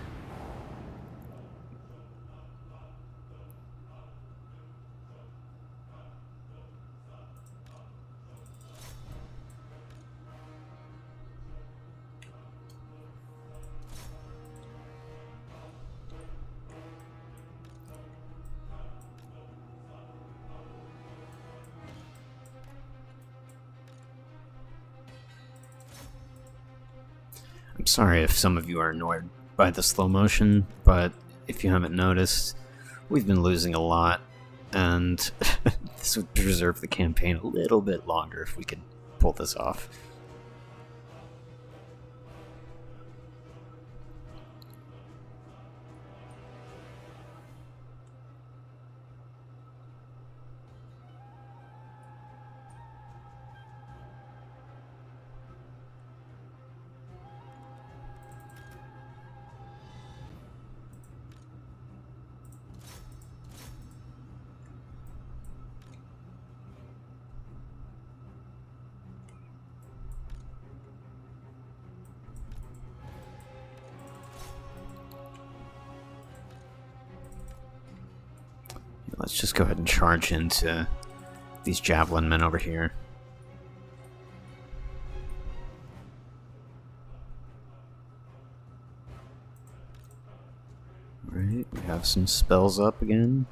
I'm sorry if some of you are annoyed by the slow motion, but if you haven't noticed, we've been losing a lot, and this would preserve the campaign a little bit longer if we could pull this off. Let's just go ahead and charge into these javelin men over here. Right, we have some spells up again.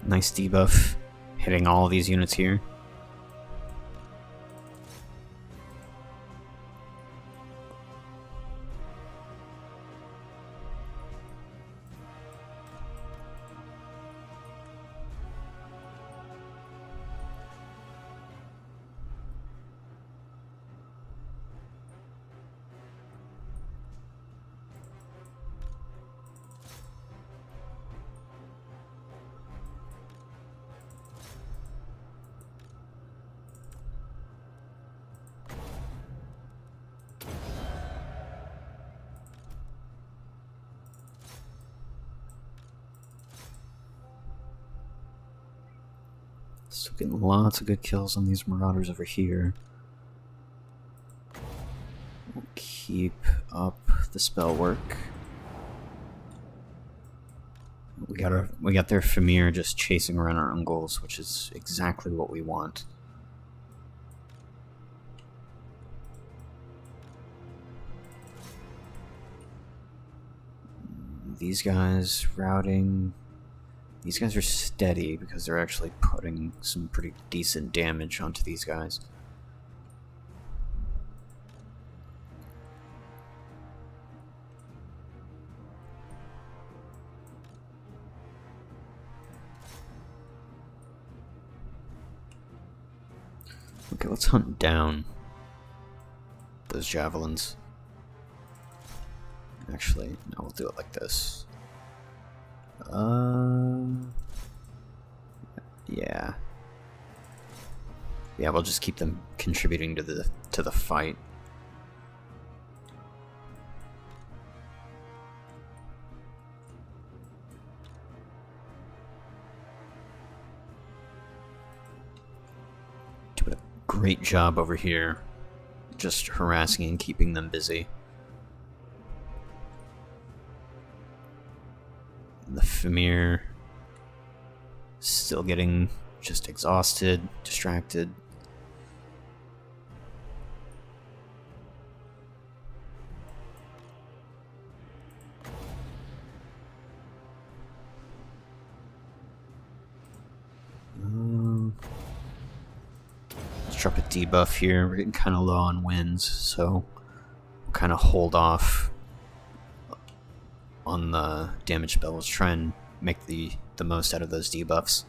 Nice debuff, hitting all of these units here. Still getting lots of good kills on these marauders over here. We'll keep up the spell work. We got their Famir just chasing around our Ungals, which is exactly what we want. These guys routing. These guys are steady because they're actually putting some pretty decent damage onto these guys. Okay, let's hunt down those javelins. Actually, no, we'll do it like this. Yeah. Yeah, we'll just keep them contributing to the fight. Doing a great job over here, just harassing and keeping them busy. The Famir still getting just exhausted, distracted. Let's drop a debuff here. We're getting kind of low on wins, so we'll kind of hold off on the damage spells. Try and make the most out of those debuffs.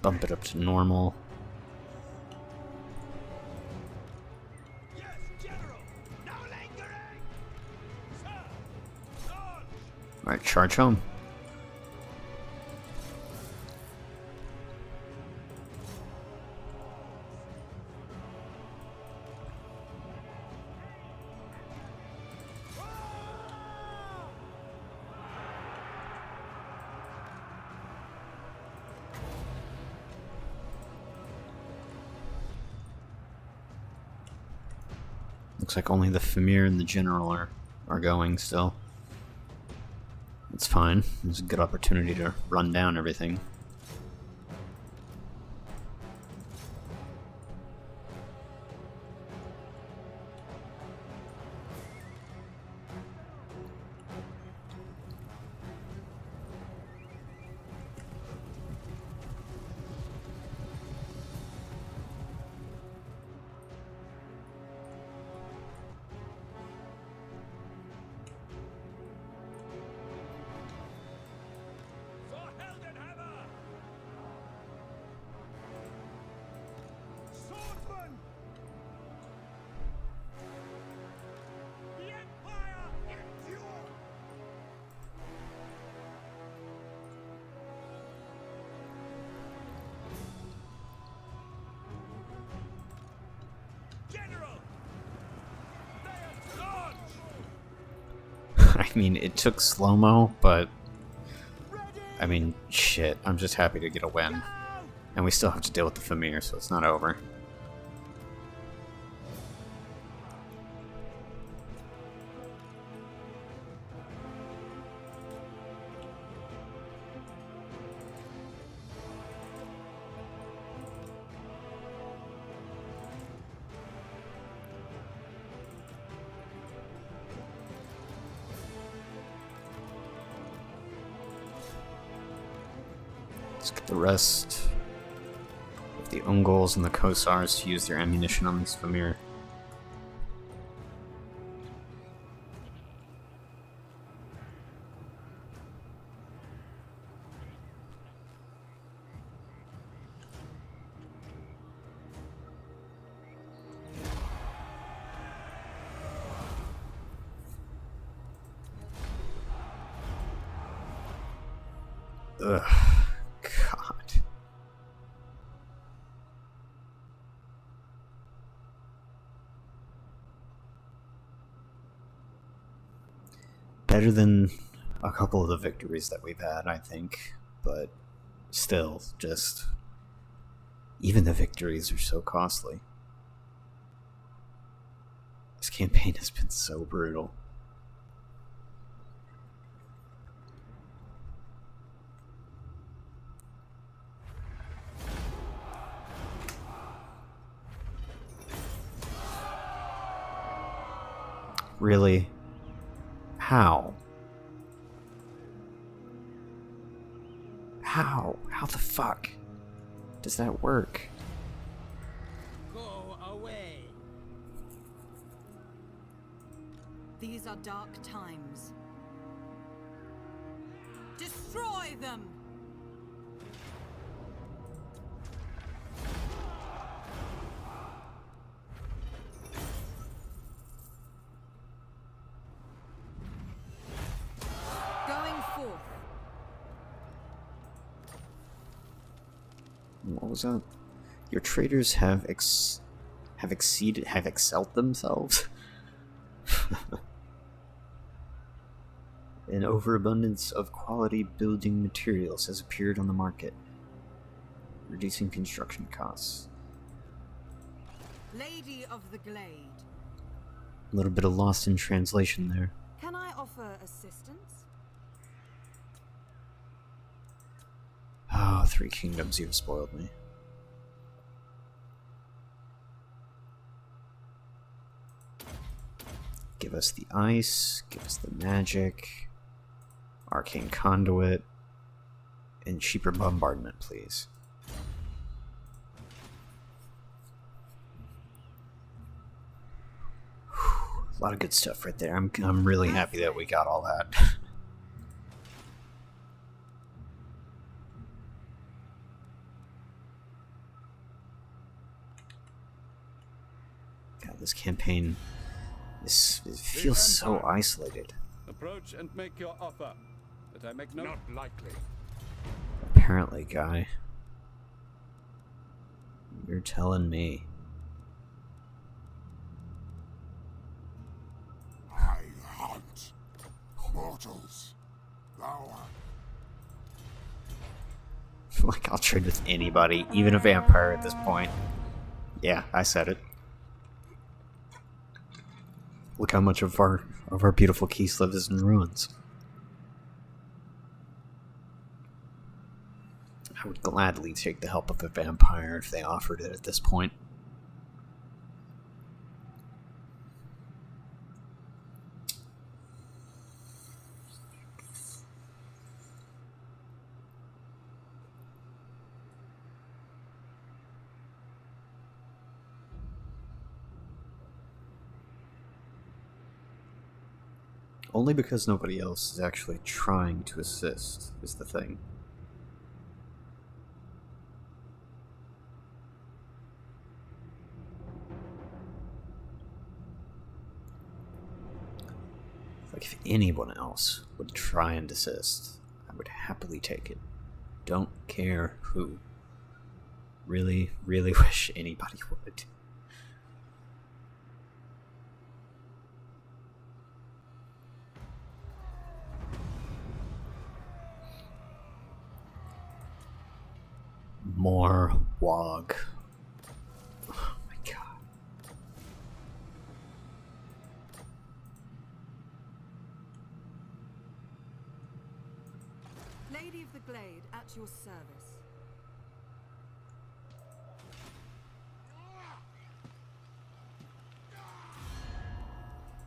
Bump it up to normal. Yes, General! No lingering! Sir! Charge! Alright, charge home. Looks like only the Famir and the General are going still. It's fine. It's a good opportunity to run down everything. For Heldenhammer! Swordsman! The Empire endure! General! They are charge! I mean, it took slow-mo, but I mean, shit. I'm just happy to get a win. And we still have to deal with the Famir, so it's not over. Let's get the rest of the Ungol and the Kosars to use their ammunition on this Famir. Ugh, God. Better than a couple of the victories that we've had, I think, but still, just even the victories are so costly. This campaign has been so brutal. Really? How? How? How the fuck does that work? Go away. These are dark times. Destroy them! Going forth. What was that? Your traders have excelled themselves. An overabundance of quality building materials has appeared on the market, reducing construction costs. Lady of the Glade. A little bit of lost in translation there. Can I offer assistance? Oh, Three Kingdoms, you've spoiled me. Give us the ice, give us the magic, arcane conduit, and cheaper bombardment, please. A lot of good stuff right there. I'm really happy that we got all that. This campaign it feels so isolated. Approach and make your offer. That I make no. Not likely. Apparently, guy. You're telling me. I hunt mortals. Thou Like, I'll trade with anybody, even a vampire at this point. Yeah, I said it. Look how much of our beautiful Kislev is in ruins. I would gladly take the help of a vampire if they offered it at this point. Only because nobody else is actually trying to assist is the thing. Like, if anyone else would try and assist, I would happily take it. Don't care who. Really, really wish anybody would. More wog. Oh my god. Lady of the Glade, at your service.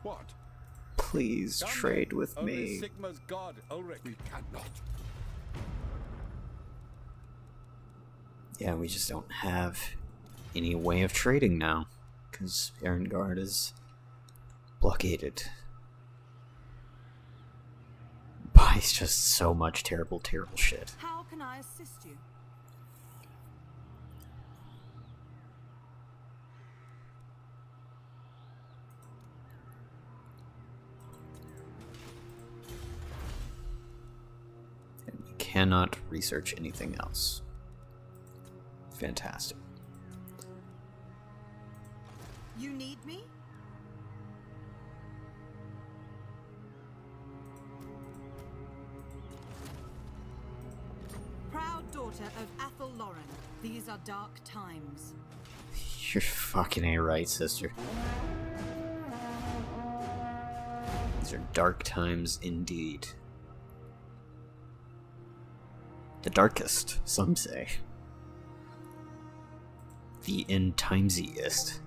What? Please Come trade then. with Only me. Sigma's god, Ulrich. we cannot. Yeah, we just don't have any way of trading now, because Erengard is blockaded by just so much terrible, terrible shit. How can I assist you? And we cannot research anything else. Fantastic. You need me? Proud daughter of Athel Lauren, these are dark times. You're fucking A right, sister. These are dark times indeed. The darkest, some say. The end timesiest.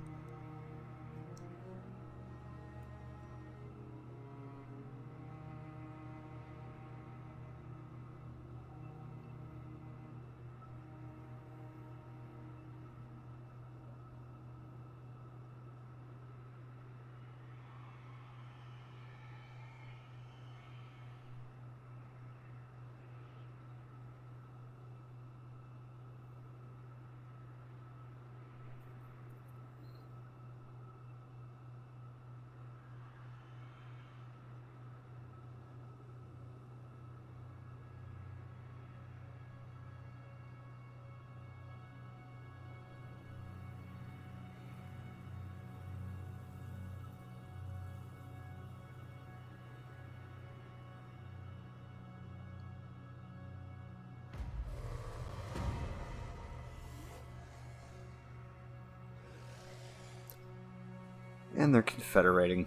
And they're confederating.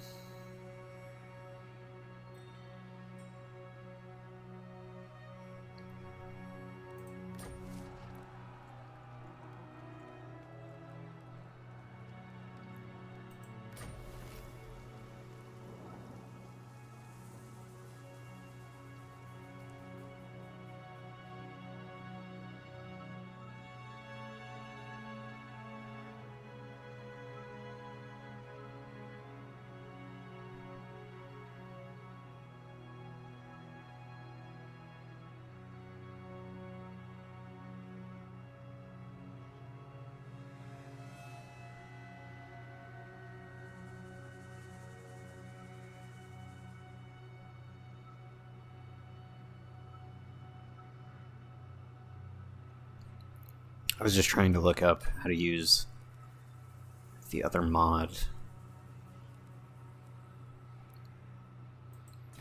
I was just trying to look up how to use the other mod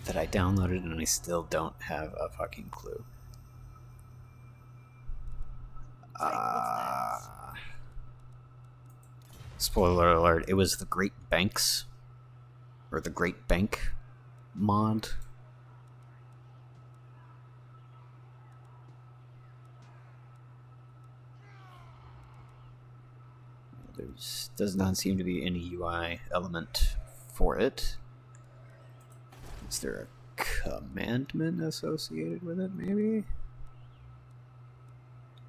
that I downloaded, and I still don't have a fucking clue. Spoiler alert, it was the Great Banks, or the Great Bank mod. There does not seem to be any UI element for it. Is there a commandment associated with it, maybe?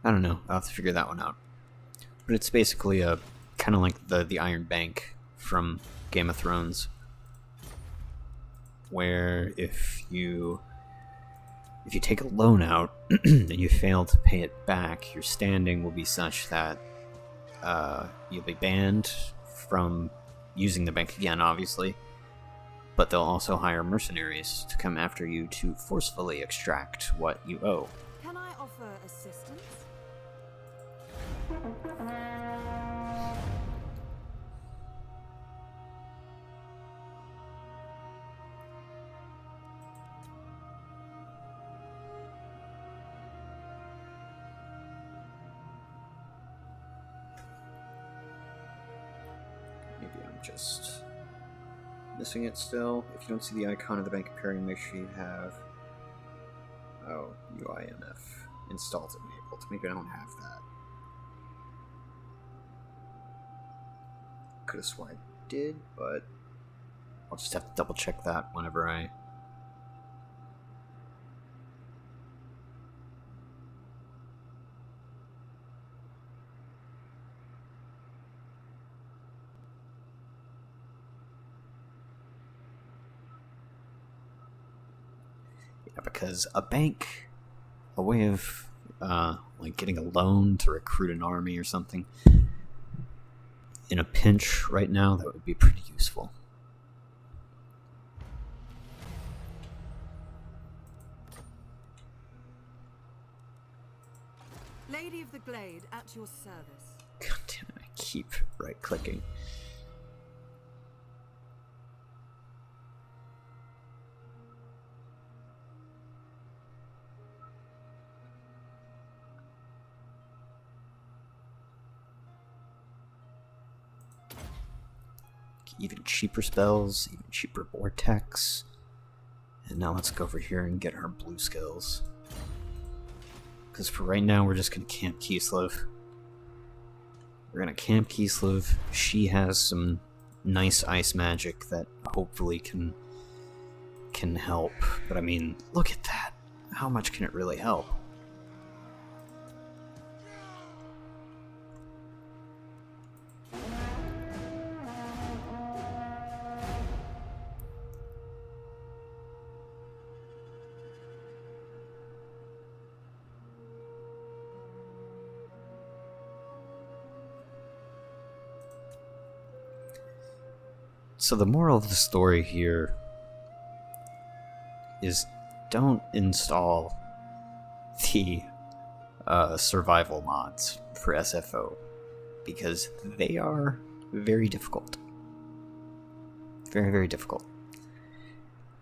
I don't know. I'll have to figure that one out. But it's basically a kind of like the Iron Bank from Game of Thrones, where if you take a loan out and you fail to pay it back, your standing will be such that you'll be banned from using the bank again, obviously, but they'll also hire mercenaries to come after you to forcefully extract what you owe. Can I offer assistance? Maybe I'm just missing it still. If you don't see the icon of the bank appearing, make sure you have UIMF installed and enabled. Maybe I don't have that. Could have sworn I did, but I'll just have to double check that whenever I... Yeah, because a bank, a way of like getting a loan to recruit an army or something, in a pinch right now, that would be pretty useful. Lady of the Glade, at your service. God damn it, I keep right-clicking. Even cheaper spells, even cheaper vortex. And now let's go over here and get her blue skills. Because for right now, we're just going to camp Kislev. We're going to camp Kislev. She has some nice ice magic that hopefully can help. But I mean, look at that. How much can it really help? So the moral of the story here is don't install the survival mods for SFO, because they are very difficult. Very, very difficult.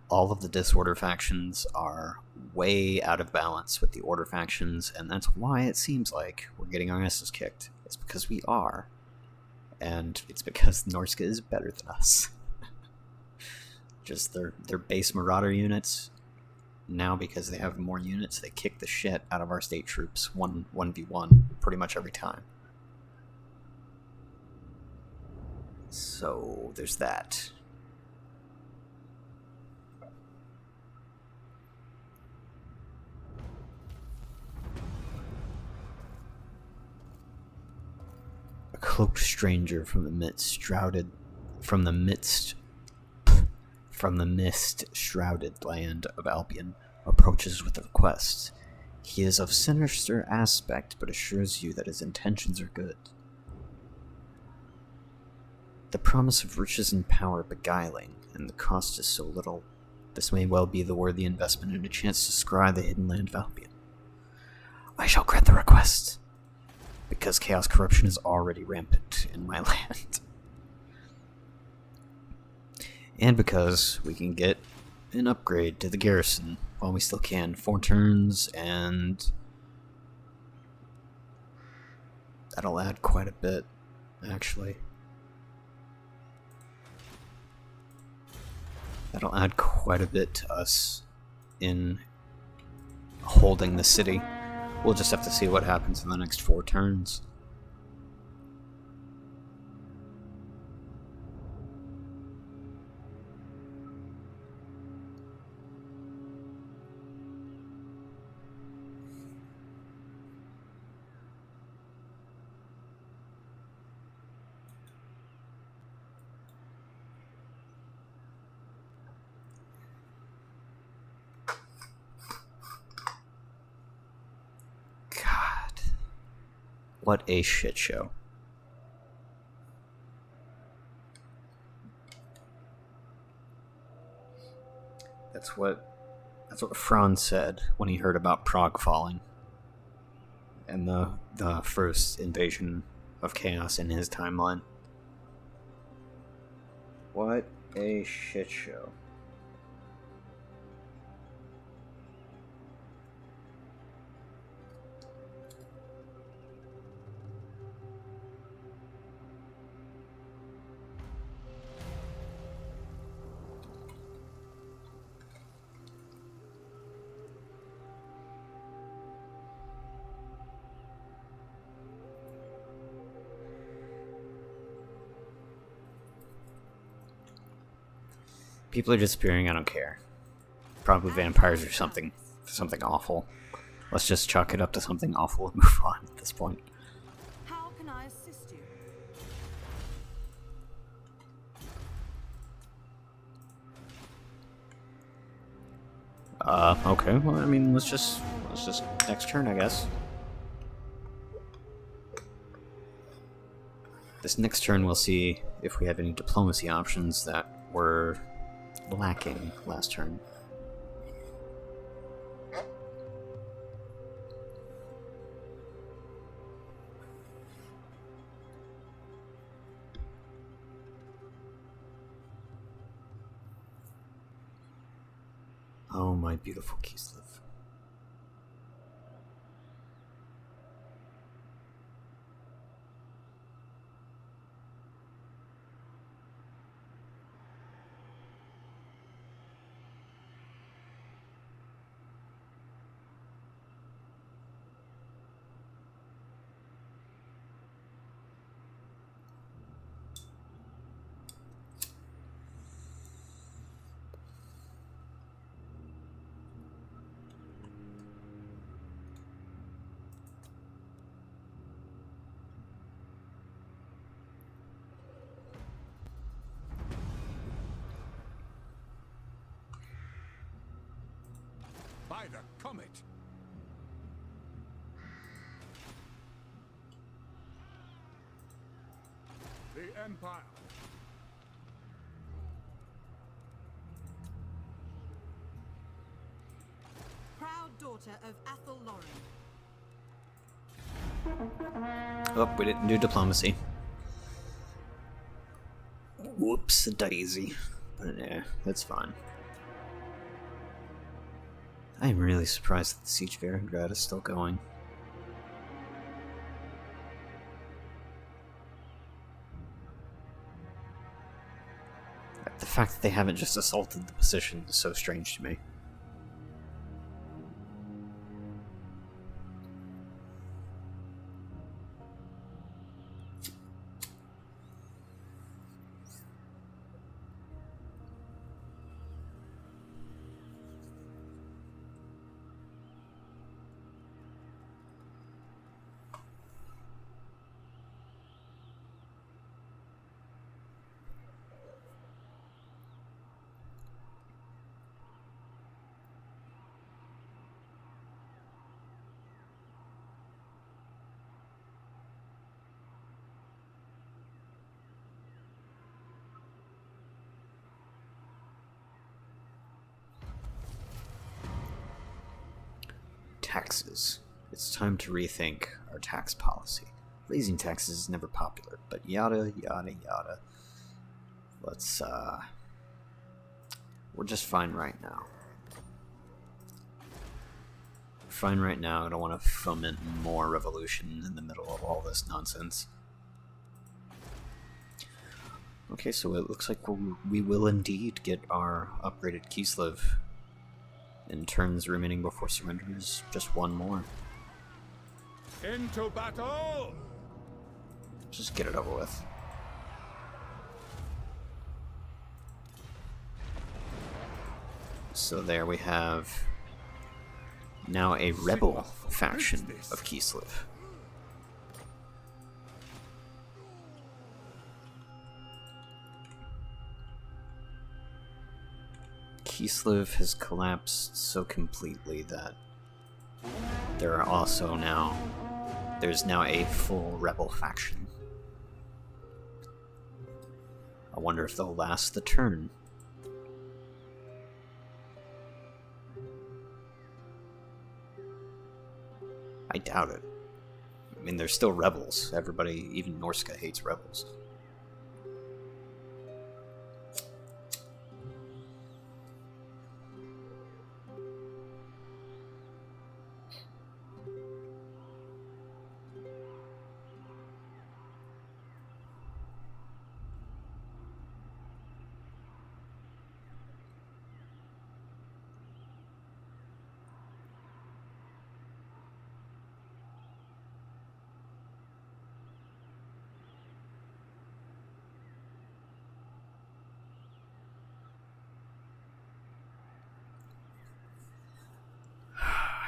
All of the disorder factions are way out of balance with the order factions, and that's why it seems like we're getting our asses kicked. It's because we are. And it's because Norska is better than us. Just their base Marauder units, now because they have more units, they kick the shit out of our state troops 1v1 pretty much every time. So there's that. A cloaked stranger from the mist-shrouded land of Albion approaches with a request. He is of sinister aspect, but assures you that his intentions are good. The promise of riches and power beguiling, and the cost is so little. This may well be the worthy investment and a chance to scry the hidden land of Albion. I shall grant the request. Because chaos corruption is already rampant in my land. And because we can get an upgrade to the garrison while we still can. 4 turns, and that'll add quite a bit, actually. That'll add quite a bit to us in holding the city. We'll just have to see what happens in the next 4 turns. What a shit show. That's what Franz said when he heard about Prague falling and the first invasion of chaos in his timeline. What a shit show. People are disappearing, I don't care. Probably vampires or something awful. Let's just chalk it up to something awful and move on at this point. How can I assist you? Okay, well, I mean, let's just next turn, I guess. This next turn we'll see if we have any diplomacy options that were lacking last turn. Oh, my beautiful Kislev. By the comet! The Empire! Proud daughter of Athel Lauren. Oh, we didn't do diplomacy. Whoops, a daisy. But yeah, that's fine. I'm really surprised that the Siege of Erengrad is still going. The fact that they haven't just assaulted the position is so strange to me. Taxes. It's time to rethink our tax policy. Raising taxes is never popular, but yada yada yada. Let's we're just fine right now. Fine right now. I don't want to foment more revolution in the middle of all this nonsense. Okay, so it looks like we will indeed get our upgraded Kislev. In turns remaining before surrender is just one more. Into battle! Just get it over with. So there we have now a rebel faction of Kislev. Kislev has collapsed so completely that there's now a full rebel faction. I wonder if they'll last the turn. I doubt it. I mean, they're still rebels. Everybody, even Norska, hates rebels.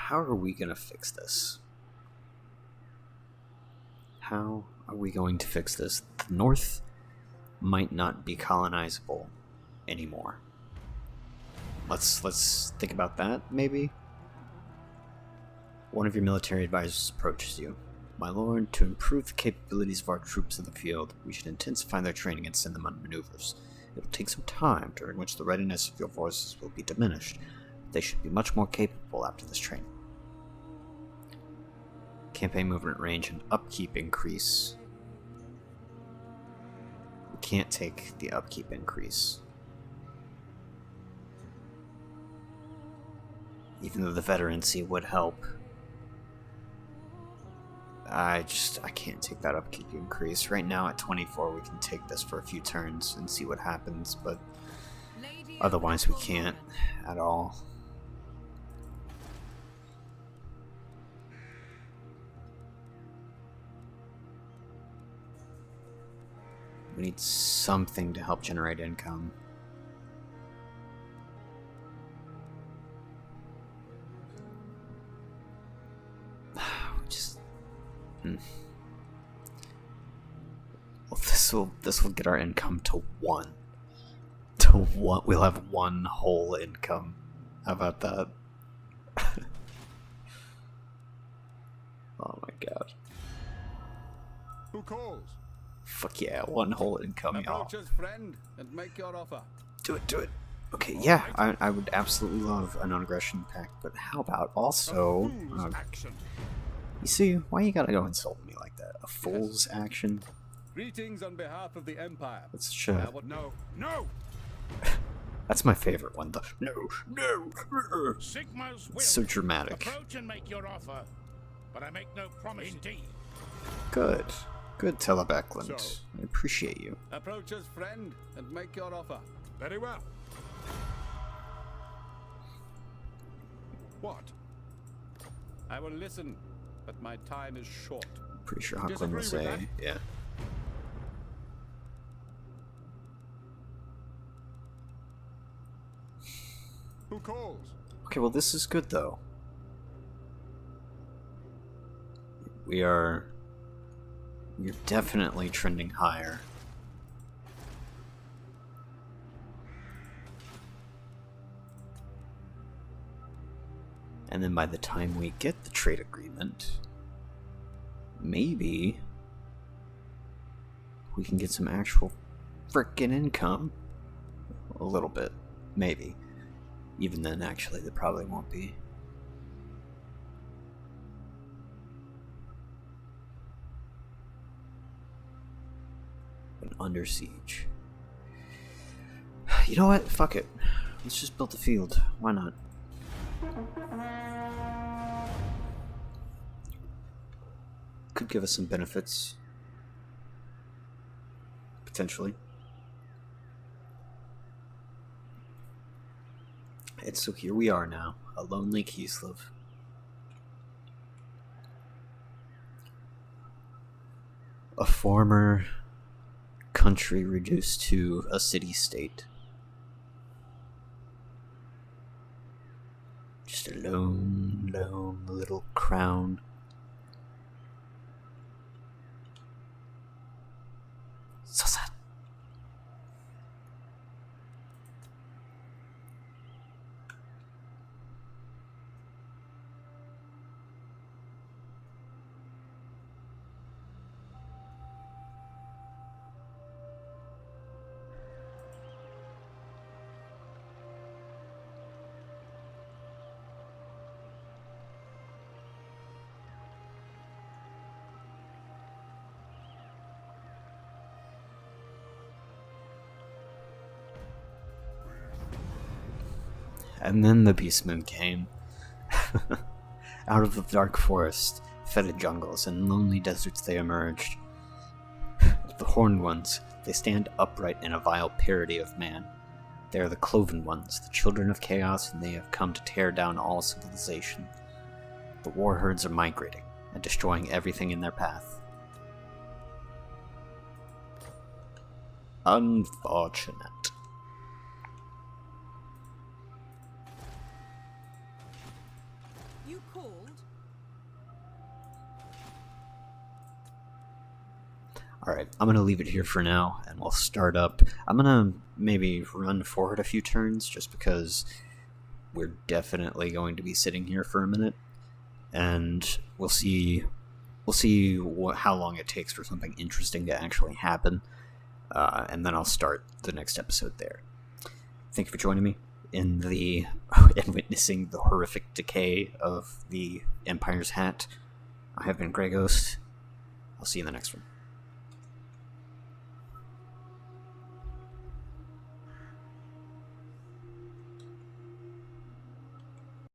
How are we going to fix this? How are we going to fix this? The North might not be colonizable anymore. Let's think about that, maybe? One of your military advisors approaches you. My lord, to improve the capabilities of our troops in the field, we should intensify their training and send them on maneuvers. It will take some time, during which the readiness of your forces will be diminished. They should be much more capable after this training. Campaign movement range and upkeep increase. We can't take the upkeep increase. Even though the veterancy would help. I can't take that upkeep increase. Right now at 24 we can take this for a few turns and see what happens, but otherwise we can't at all. We need something to help generate income. Well, this will get our income to 1. To 1. We'll have 1 whole income. How about that? Oh my god. Who calls? Fuck yeah, 1 whole income, y'all. Approach us, friend, and make your offer. Do it. Okay, yeah, I would absolutely love a non-aggression pact, but how about also... action. You see, why you gotta go insult me like that? A fool's action? Greetings on behalf of the Empire. That's sure. No! That's my favorite one, though. No! Sigma's will. It's so dramatic. Approach and make your offer, but I make no promise. Indeed. Good, Telebeckland. I appreciate you. Approach us, friend, and make your offer. Very well. What? I will listen, but my time is short. Pretty sure Huckland will Disagree with say, yeah. Who calls? Okay, well this is good though. We're definitely trending higher. And then by the time we get the trade agreement, maybe we can get some actual frickin' income. A little bit, maybe. Even then, actually, there probably won't be. Under siege. You know what? Fuck it. Let's just build the field. Why not? Could give us some benefits. Potentially. And so here we are now, a lonely Kislev. A former country reduced to a city-state. Just a lone little crown. So sad. And then the beastmen came. Out of the dark forest, fetid jungles, and lonely deserts they emerged. The horned ones, they stand upright in a vile parody of man. They are the cloven ones, the children of chaos, and they have come to tear down all civilization. The war herds are migrating, and destroying everything in their path. Unfortunate. You called? Alright, I'm gonna leave it here for now, and we'll start up. I'm gonna maybe run forward a few turns, just because we're definitely going to be sitting here for a minute, and we'll see how long it takes for something interesting to actually happen, and then I'll start the next episode there. Thank you for joining me in witnessing the horrific decay of the Empire's hat. I have been Grey Ghost. I'll see you in the next one.